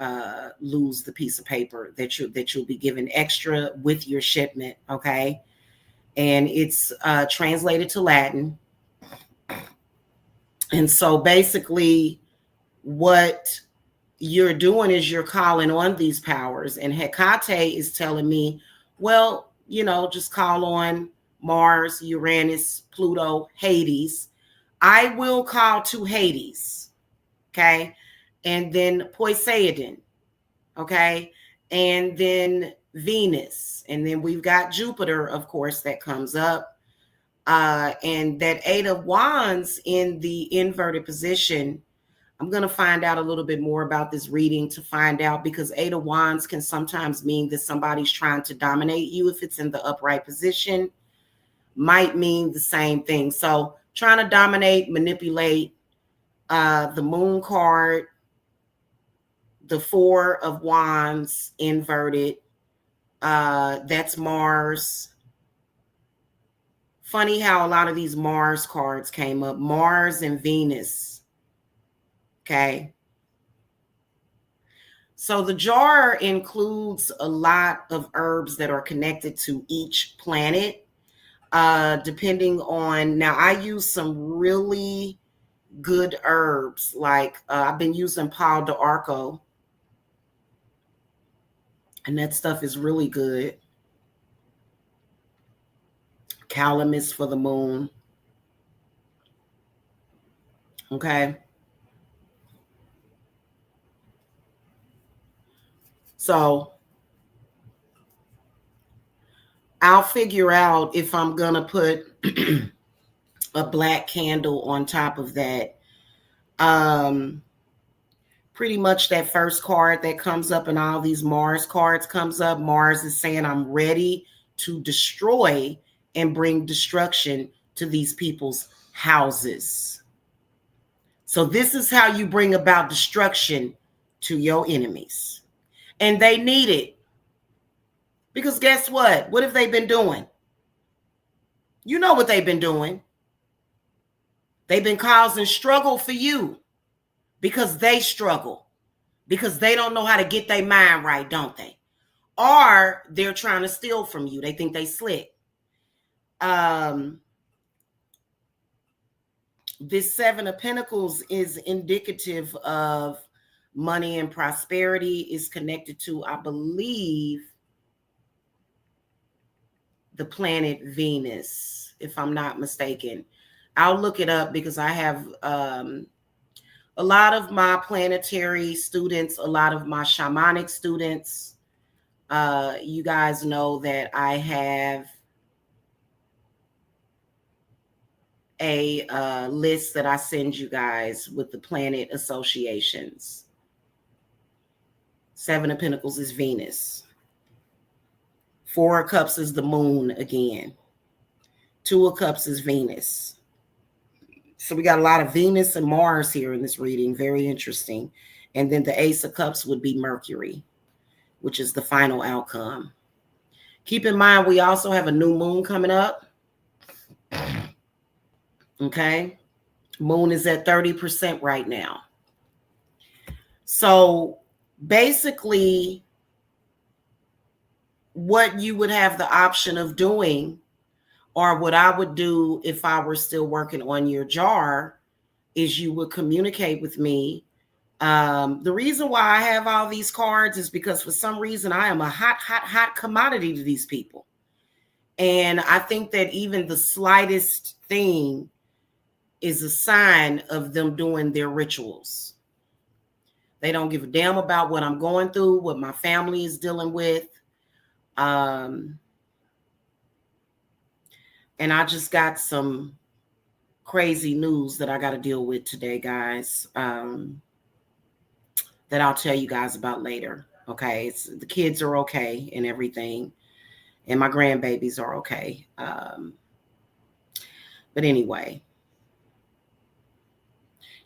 lose the piece of paper that you'll be given extra with your shipment. Okay. And it's translated to Latin. And so basically what you're doing is you're calling on these powers. And Hecate is telling me, well, just call on Mars, Uranus, Pluto, Hades. I will call to Hades. Okay. And then Poseidon. Okay. And then Venus. And then we've got Jupiter, of course, that comes up. And that Eight of Wands in the inverted position. I'm going to find out a little bit more about this reading to find out, because Eight of Wands can sometimes mean that somebody's trying to dominate you. If it's in the upright position, might mean the same thing. So trying to dominate, manipulate. The Moon card, the Four of Wands inverted. That's Mars. Funny how a lot of these Mars cards came up. Mars and Venus. Okay. So the jar includes a lot of herbs that are connected to each planet. Depending on, now I use some really good herbs. Like I've been using Pau d'Arco. And that stuff is really good. Calamus for the moon. Okay. So I'll figure out if I'm going to put a black candle on top of that. Pretty much that first card that comes up and all these Mars cards comes up. Mars is saying, I'm ready to destroy and bring destruction to these people's houses. So this is how you bring about destruction to your enemies. And they need it. Because guess what? What have they been doing? You know what they've been doing. They've been causing struggle for you because they struggle. Because they don't know how to get their mind right, don't they? Or they're trying to steal from you. They think they slick. This Seven of Pentacles is indicative of money and prosperity. Is connected to, I believe, the planet Venus, if I'm not mistaken. I'll look it up because I have a lot of my planetary students, a lot of my shamanic students. You guys know that I have a list that I send you guys with the planet associations. Seven of Pentacles is Venus. Four of Cups is the moon again. Two of Cups is Venus. So we got a lot of Venus and Mars here in this reading. Very interesting. And then the Ace of Cups would be Mercury, which is the final outcome. Keep in mind, we also have a new moon coming up. Okay. Moon is at 30% right now. So basically, what you would have the option of doing, or what I would do if I were still working on your jar, is you would communicate with me. The reason why I have all these cards is because for some reason I am a hot commodity to these people. And I think that even the slightest thing is a sign of them doing their rituals. They don't give a damn about what I'm going through, what my family is dealing with. And I just got some crazy news that I got to deal with today, guys, that I'll tell you guys about later. Okay. The kids are okay and everything. And my grandbabies are okay. But anyway,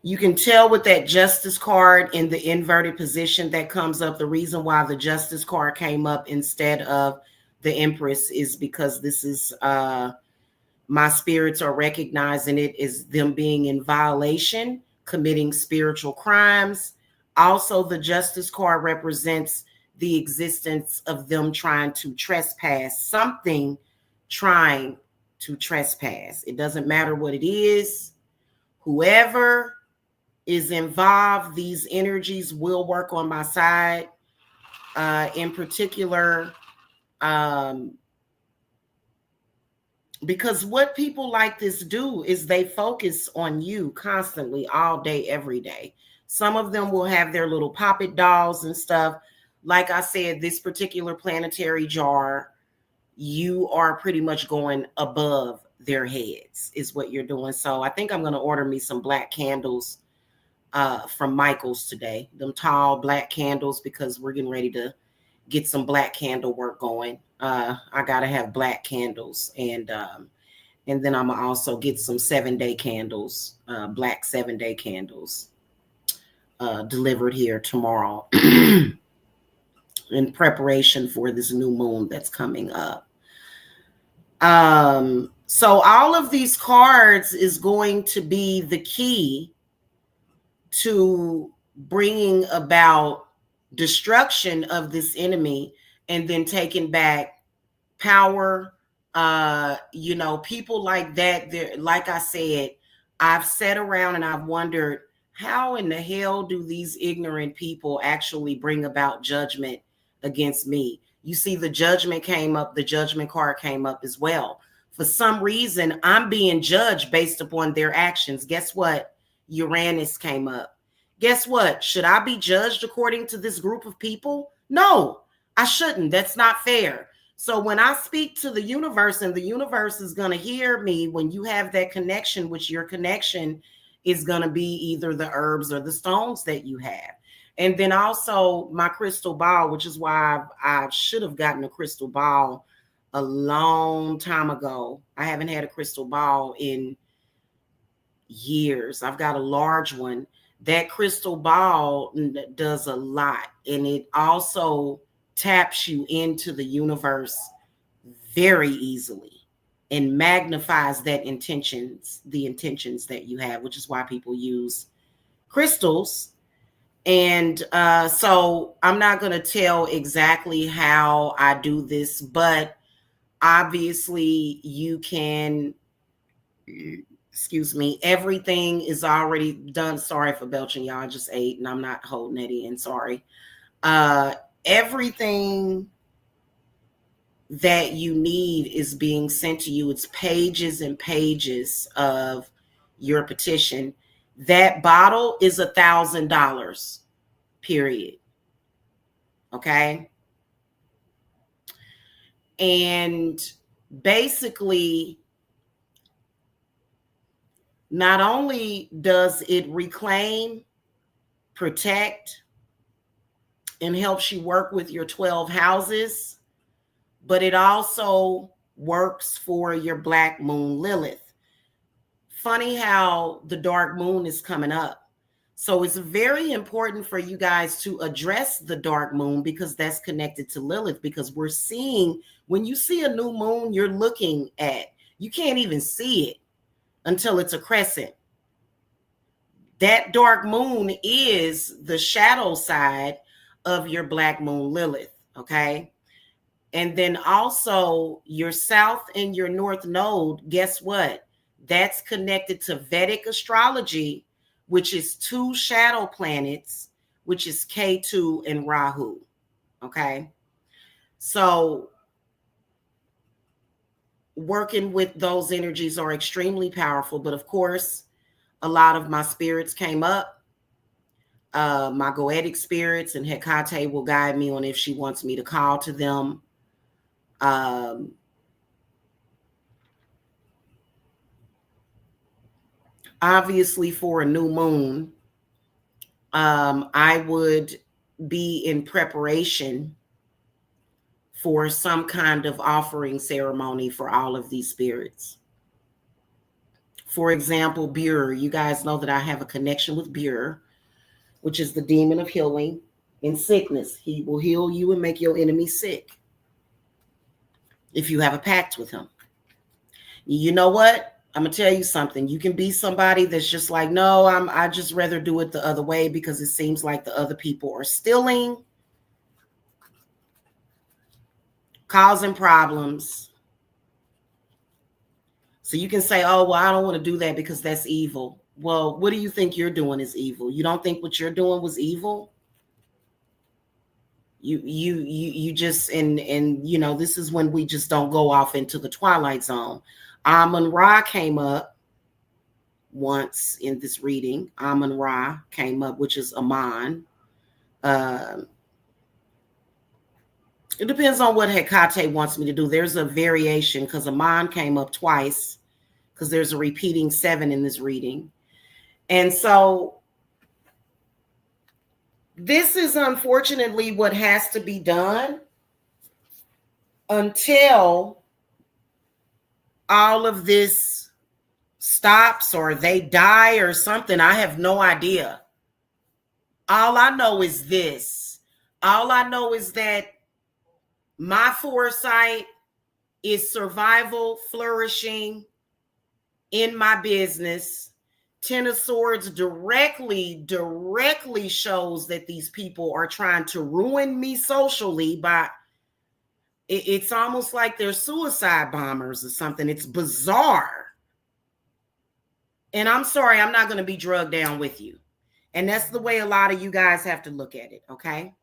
You can tell with that Justice card in the inverted position that comes up. The reason why the Justice card came up instead of the Empress is because this is my spirits are recognizing it as them being in violation, committing spiritual crimes. Also, the Justice card represents the existence of them trying to trespass, something trying to trespass. It doesn't matter what it is. Whoever is involved, these energies will work on my side. In particular, because what people like this do is they focus on you constantly, all day, every day. Some of them will have their little puppet dolls and stuff. Like I said, this particular planetary jar, you are pretty much going above their heads is what you're doing. So I think I'm going to order me some black candles from Michael's today, them tall black candles, because we're getting ready to get some black candle work going. I gotta have black candles, and then I'm gonna also get some 7-day candles, black 7-day candles, delivered here tomorrow in preparation for this new moon that's coming up. So all of these cards is going to be the key to bringing about destruction of this enemy and then taking back power. People like that, like I said, I've sat around and I've wondered, how in the hell do these ignorant people actually bring about judgment against me? You see, the judgment came up, the judgment card came up as well. For some reason, I'm being judged based upon their actions. Guess what? Uranus came up. Guess what? Should I be judged according to this group of people? No, I shouldn't. That's not fair. So when I speak to the universe, and the universe is going to hear me, when you have that connection, which your connection is going to be either the herbs or the stones that you have. And then also my crystal ball, which is why I should have gotten a crystal ball a long time ago. I haven't had a crystal ball in years. I've got a large one. That crystal ball does a lot, and it also taps you into the universe very easily and magnifies the intentions that you have, which is why people use crystals. And so I'm not going to tell exactly how I do this, but obviously you can, excuse me, everything is already done. Sorry for belching, y'all. I just ate and I'm not holding it in. Sorry. Everything that you need is being sent to you. It's pages and pages of your petition. That bottle is $1,000, period. Okay. And basically, not only does it reclaim, protect, and helps you work with your 12 houses, but it also works for your black moon Lilith. Funny how the dark moon is coming up. So it's very important for you guys to address the dark moon, because that's connected to Lilith. Because we're seeing, when you see a new moon, you're looking at, you can't even see it until it's a crescent. That dark moon is the shadow side of your black moon Lilith, okay? And then also your south and your north node, guess what? That's connected to Vedic astrology, which is 2 shadow planets, which is K2 and Rahu, okay? So working with those energies are extremely powerful. But of course, a lot of my spirits came up. My goetic spirits, and Hecate will guide me on if she wants me to call to them. Obviously, for a new moon, I would be in preparation for some kind of offering ceremony for all of these spirits. For example, Bure. You guys know that I have a connection with Bure, which is the demon of healing and sickness. He will heal you and make your enemy sick if you have a pact with him. You know what? I'm gonna tell you something. You can be somebody that's just like, no, I just rather do it the other way because it seems like the other people are stealing, causing problems. So you can say, oh, well, I don't want to do that because that's evil. Well, what do you think you're doing is evil? You don't think what you're doing was evil? You just and you know, this is when we just don't go off into the twilight zone. Amun-Ra came up once in this reading. Amun-Ra came up, which is Aman. It depends on what Hecate wants me to do. There's a variation because Aman came up twice because there's a repeating 7 in this reading. And so this is unfortunately what has to be done until all of this stops or they die or something. I have no idea. All I know is this. All I know is that my foresight is survival, flourishing in my business. 10 of Swords directly shows that these people are trying to ruin me socially by, it's almost like they're suicide bombers or something. It's bizarre. And I'm sorry, I'm not going to be drugged down with you. And that's the way a lot of you guys have to look at it, okay?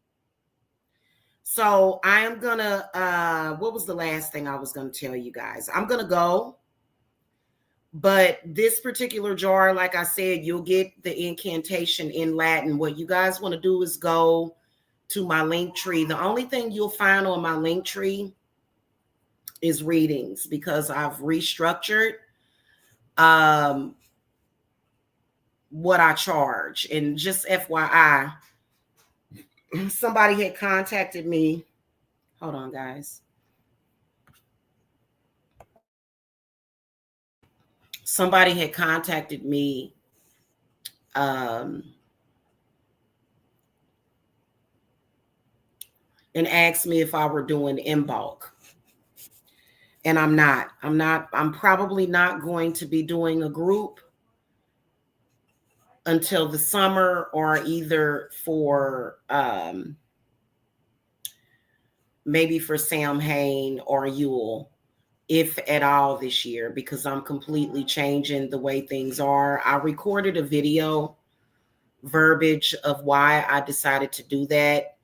So I am going to, what was the last thing I was going to tell you guys? I'm going to go. But this particular jar, like I said, you'll get the incantation in Latin. What you guys want to do is go to my link tree. The only thing you'll find on my link tree is readings because I've restructured what I charge. And just FYI, somebody had contacted me. Hold on, guys. Somebody had contacted me and asked me if I were doing in bulk. And I'm not. I'm probably not going to be doing a group until the summer or either for maybe for Samhain or Yule, if at all this year, because I'm completely changing the way things are. I recorded a video verbiage of why I decided to do that.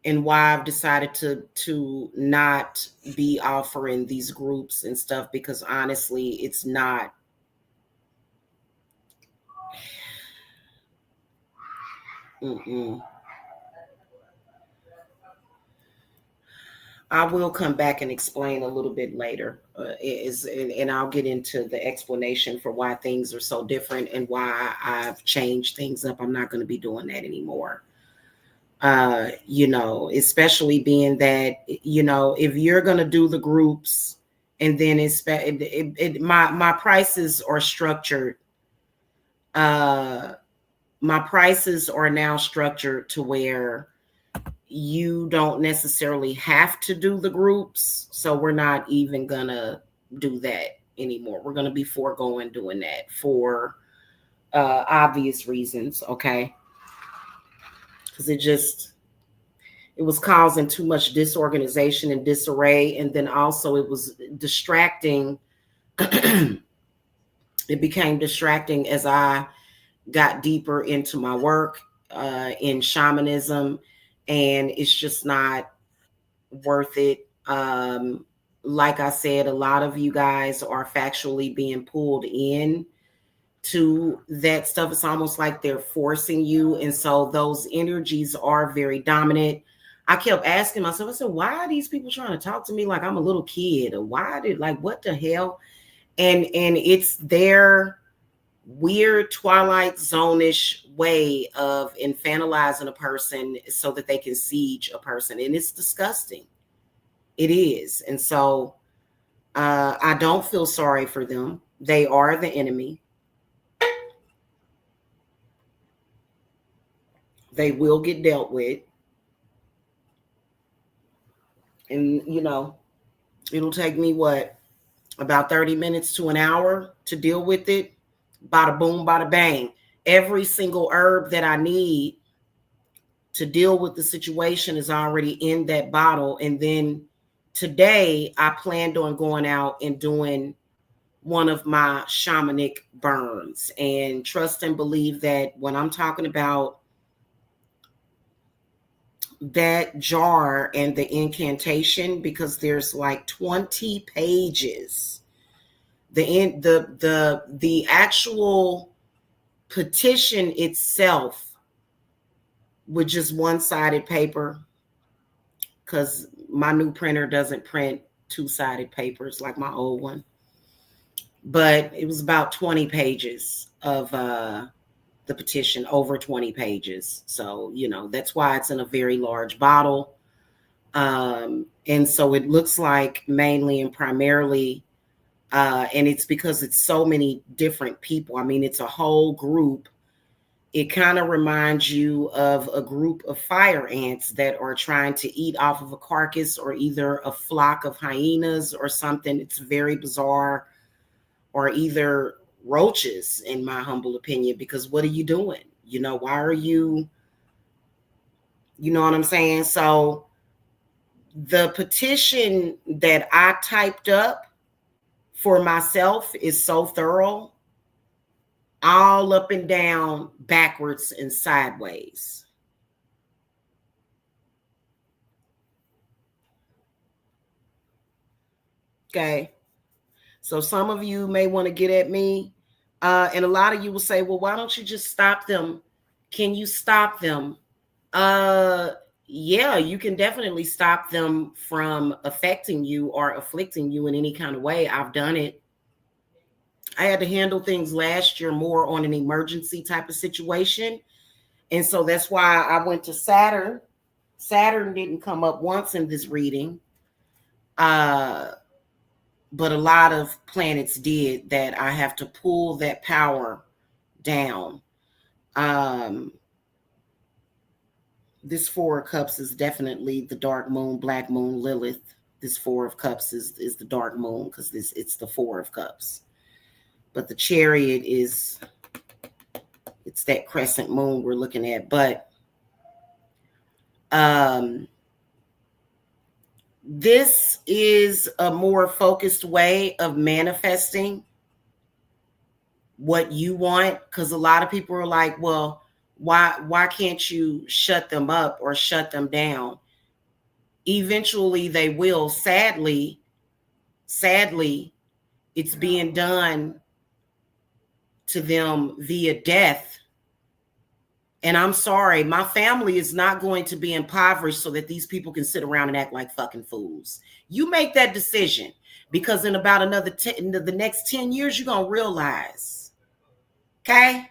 And why I've decided to not be offering these groups and stuff, because honestly, it's not. I will come back and explain a little bit later, and I'll get into the explanation for why things are so different and why I've changed things up. I'm not going to be doing that anymore. You know, especially being that, you know, if you're going to do the groups and then my prices are structured. My prices are now structured to where you don't necessarily have to do the groups. So we're not even going to do that anymore. We're going to be foregoing doing that for obvious reasons. Okay. Because it was causing too much disorganization and disarray. And then also it was distracting. It became distracting as I got deeper into my work in shamanism, and it's just not worth it. Like I said, a lot of you guys are factually being pulled in to that stuff. It's almost like they're forcing you. And so those energies are very dominant. I kept asking myself, I said, why are these people trying to talk to me like I'm a little kid? Or what the hell? And it's their weird Twilight Zone-ish way of infantilizing a person so that they can siege a person. And it's disgusting. It is. And so I don't feel sorry for them. They are the enemy. They will get dealt with. And, it'll take me about 30 minutes to an hour to deal with it. Bada boom, bada bang. Every single herb that I need to deal with the situation is already in that bottle. And then today I planned on going out and doing one of my shamanic burns. And trust and believe that when I'm talking about that jar and the incantation, because there's like 20 pages, the actual petition itself with just one-sided paper, because my new printer doesn't print two-sided papers like my old one, but it was about 20 pages of the petition, over 20 pages. So, that's why it's in a very large bottle. And so it looks like mainly and primarily, and it's because it's so many different people. I mean, it's a whole group. It kind of reminds you of a group of fire ants that are trying to eat off of a carcass, or either a flock of hyenas or something. It's very bizarre. Or either roaches, in my humble opinion, because what are you doing? Why are you know what I'm saying? So the petition that I typed up for myself is so thorough, all up and down, backwards and sideways. Okay. So some of you may want to get at me, and a lot of you will say, well, why don't you just stop them? Can you stop them? Yeah, you can definitely stop them from affecting you or afflicting you in any kind of way. I've done it. I had to handle things last year more on an emergency type of situation. And so that's why I went to Saturn. Saturn didn't come up once in this reading. But a lot of planets did, that I have to pull that power down. This Four of Cups is definitely the dark moon, black moon, Lilith. This Four of Cups is the dark moon, because it's the Four of Cups. But the Chariot it's that crescent moon we're looking at. But this is a more focused way of manifesting what you want, because a lot of people are like, well, why can't you shut them up or shut them down? Eventually they will. Sadly, it's being done to them via death. And I'm sorry, my family is not going to be impoverished so that these people can sit around and act like fucking fools. You make that decision, because in about the next 10 years, you're going to realize, okay?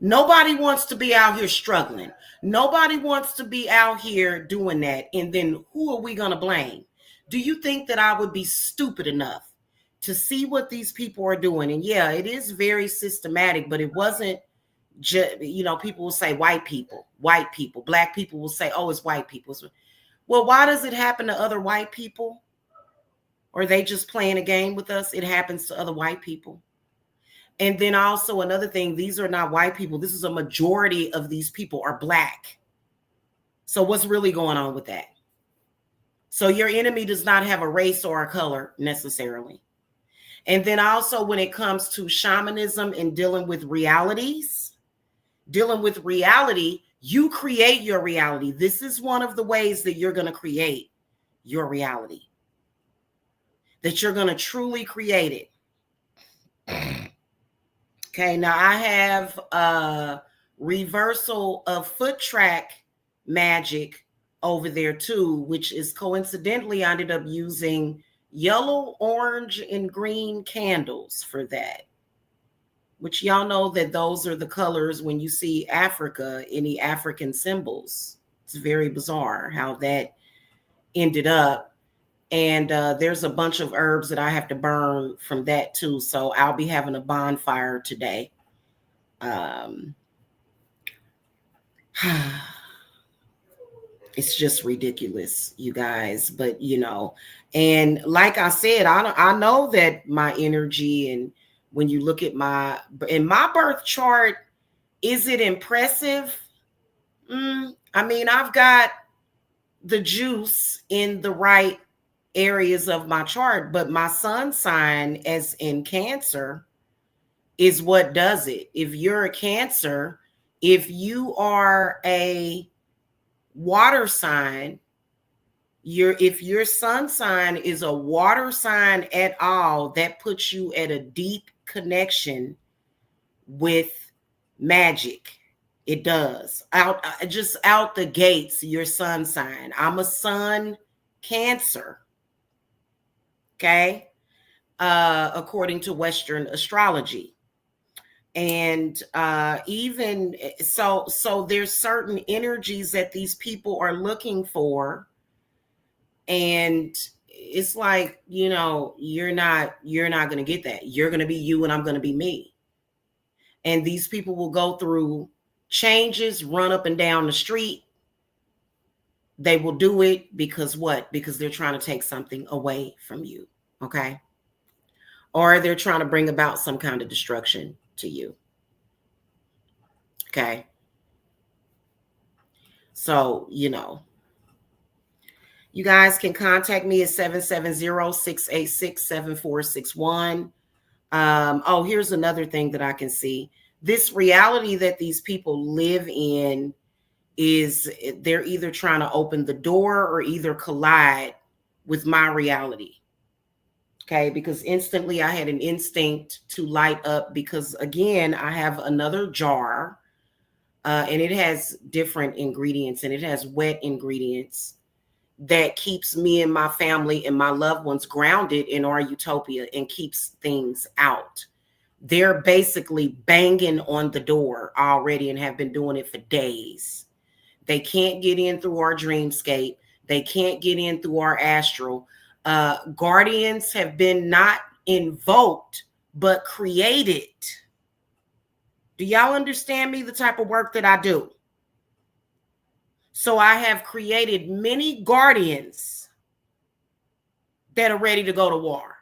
Nobody wants to be out here struggling. Nobody wants to be out here doing that. And then who are we going to blame? Do you think that I would be stupid enough to see what these people are doing? And yeah, it is very systematic, but it wasn't just, people will say white people, black people will say, oh, it's white people. Well, why does it happen to other white people? Or are they just playing a game with us? It happens to other white people. And then also another thing, these are not white people. This is a majority of these people are black. So what's really going on with that? So your enemy does not have a race or a color necessarily. And then also when it comes to shamanism and dealing with reality, you create your reality. This is one of the ways that you're going to create your reality, that you're going to truly create it. Okay, now I have a reversal of foot track magic over there too, which is coincidentally, I ended up using yellow, orange, and green candles for that, which y'all know that those are the colors when you see Africa, any African symbols. It's very bizarre how that ended up. And there's a bunch of herbs that I have to burn from that too. So I'll be having a bonfire today. It's just ridiculous, you guys. But and like I said, I know that my energy, and when you look at my birth chart, is it impressive? I mean, I've got the juice in the right areas of my chart, but my sun sign, as in Cancer, is what does it. If you're a Cancer, if you are a water sign, if your sun sign is a water sign at all, that puts you at a deep connection with magic. It does. Just out the gates, your sun sign. I'm a sun Cancer. Okay. According to Western astrology. And even so there's certain energies that these people are looking for. And it's like, you're not going to get that. You're going to be you and I'm going to be me. And these people will go through changes, run up and down the street. They will do it because what? Because they're trying to take something away from you. Okay. Or they're trying to bring about some kind of destruction to you. Okay. So, you guys can contact me at 770-686-7461. Oh, here's another thing that I can see. This reality that these people live in is they're either trying to open the door or either collide with my reality. Okay, because instantly I had an instinct to light up because, again, I have another jar and it has different ingredients, and it has wet ingredients that keeps me and my family and my loved ones grounded in our utopia and keeps things out. They're basically banging on the door already and have been doing it for days. They can't get in through our dreamscape. They can't get in through our astral. Guardians have been not invoked, but created. Do y'all understand me? The type of work that I do. So I have created many guardians that are ready to go to war.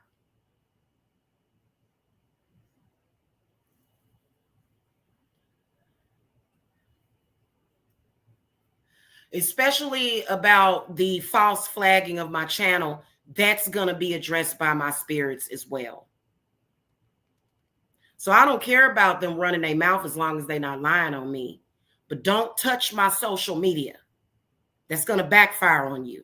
Especially about the false flagging of my channel, that's going to be addressed by my spirits as well. So I don't care about them running their mouth as long as they're not lying on me. But don't touch my social media. That's going to backfire on you.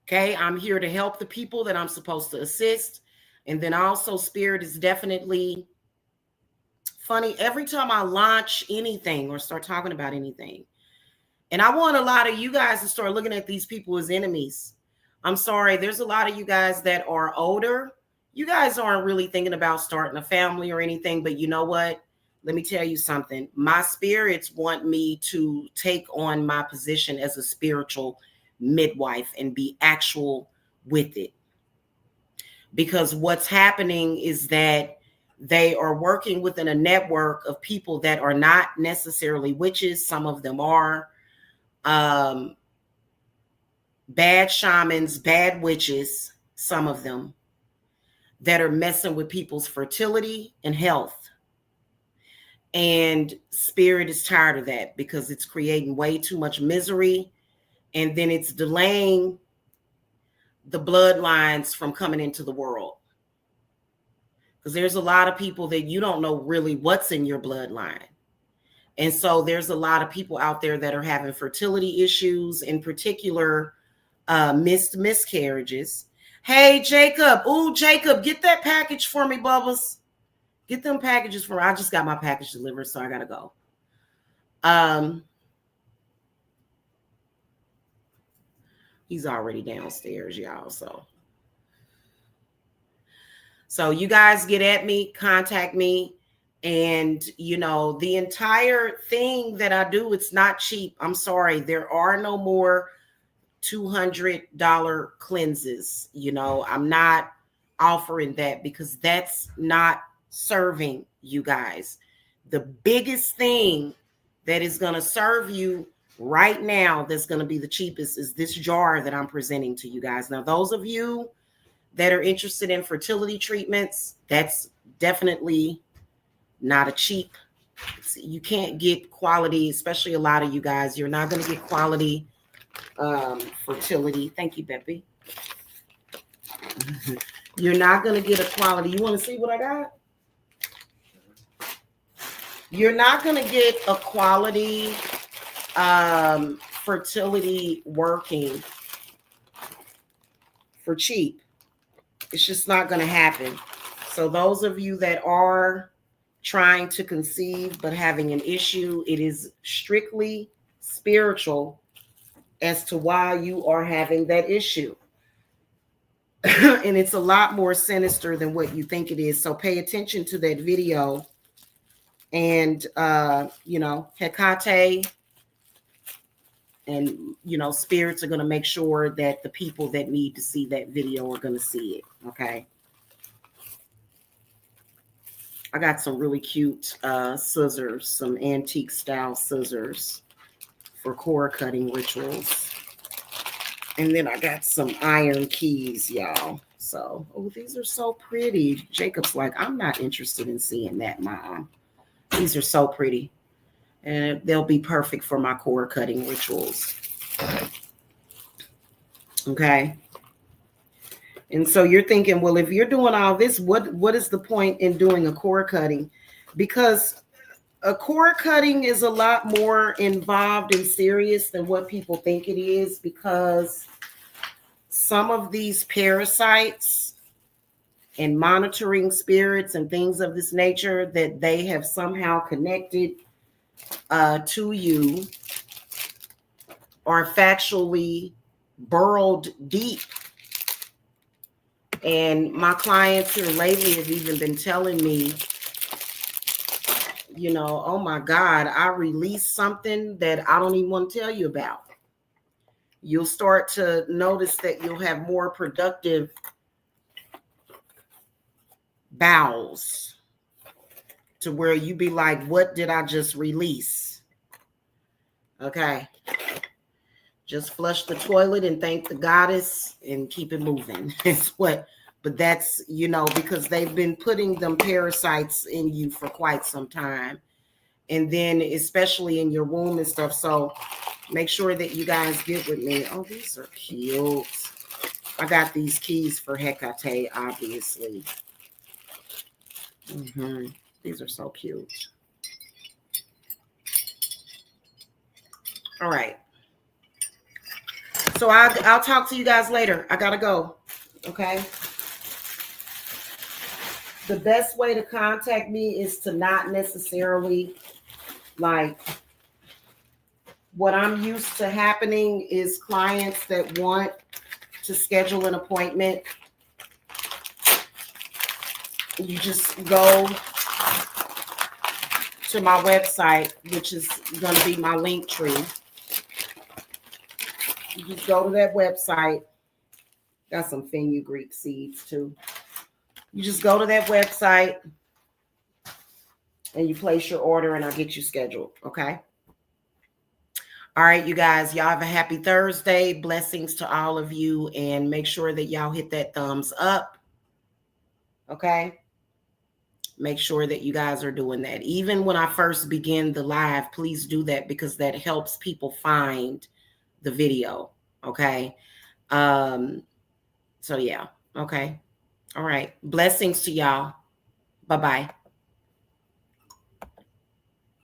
Okay, I'm here to help the people that I'm supposed to assist. And then also, spirit is definitely funny. Every time I launch anything or start talking about anything, and I want a lot of you guys to start looking at these people as enemies. I'm sorry, there's a lot of you guys that are older. You guys aren't really thinking about starting a family or anything, but you know what? Let me tell you something. My spirits want me to take on my position as a spiritual midwife and be actual with it. Because what's happening is that they are working within a network of people that are not necessarily witches. Some of them are bad shamans, bad witches, some of them that are messing with people's fertility and health. And spirit is tired of that because it's creating way too much misery. And then it's delaying the bloodlines from coming into the world. Because there's a lot of people that you don't know really what's in your bloodline. And so there's a lot of people out there that are having fertility issues, in particular, miscarriages. Hey, Jacob. Ooh, Jacob, get that package for me, Bubbles. Get them packages for me. I just got my package delivered, so I got to go. He's already downstairs, y'all. So you guys get at me, contact me. And, the entire thing that I do, it's not cheap. I'm sorry. There are no more $200 cleanses. I'm not offering that because that's not serving you guys. The biggest thing that is going to serve you right now, that's going to be the cheapest, is this jar that I'm presenting to you guys. Now, those of you that are interested in fertility treatments, that's definitely not a cheap. You can't get quality, especially a lot of you guys. You're not going to get quality fertility. Thank you, Beppy. You're not going to get a quality. You want to see what I got? You're not going to get a quality fertility working for cheap. It's just not going to happen. So those of you that are trying to conceive but having an issue, it is strictly spiritual as to why you are having that issue. And it's a lot more sinister than what you think it is. So pay attention to that video. And, Hecate and, spirits are going to make sure that the people that need to see that video are going to see it. Okay. I got some really cute scissors, some antique style scissors for cord cutting rituals. And then I got some iron keys, y'all. So, these are so pretty. Jacob's like, I'm not interested in seeing that, Mom. These are so pretty. And they'll be perfect for my cord cutting rituals. Okay. And so you're thinking, well, if you're doing all this, what is the point in doing a cord cutting? Because a cord cutting is a lot more involved and serious than what people think it is, because some of these parasites and monitoring spirits and things of this nature that they have somehow connected to you are factually burrowed deep. And my clients here lately have even been telling me, oh my God, I released something that I don't even want to tell you about. You'll start to notice that you'll have more productive bowels, to where you be like, what did I just release? Okay. Just flush the toilet and thank the goddess and keep it moving. But that's, because they've been putting them parasites in you for quite some time. And then especially in your womb and stuff. So make sure that you guys get with me. Oh, these are cute. I got these keys for Hecate, obviously. These are so cute. All right. So I'll talk to you guys later. I gotta go. Okay. The best way to contact me is to not necessarily, like, what I'm used to happening is clients that want to schedule an appointment. You just go to my website, which is going to be my link tree. You just go to that website. Got some fenugreek seeds too. You just go to that website and you place your order and I'll get you scheduled. Okay. All right, you guys, y'all have a happy Thursday. Blessings to all of you, and make sure that y'all hit that thumbs up. Okay. Make sure that you guys are doing that. Even when I first begin the live, please do that, because that helps people find the video. Okay. So yeah. Okay. All right. Blessings to y'all. Bye-bye.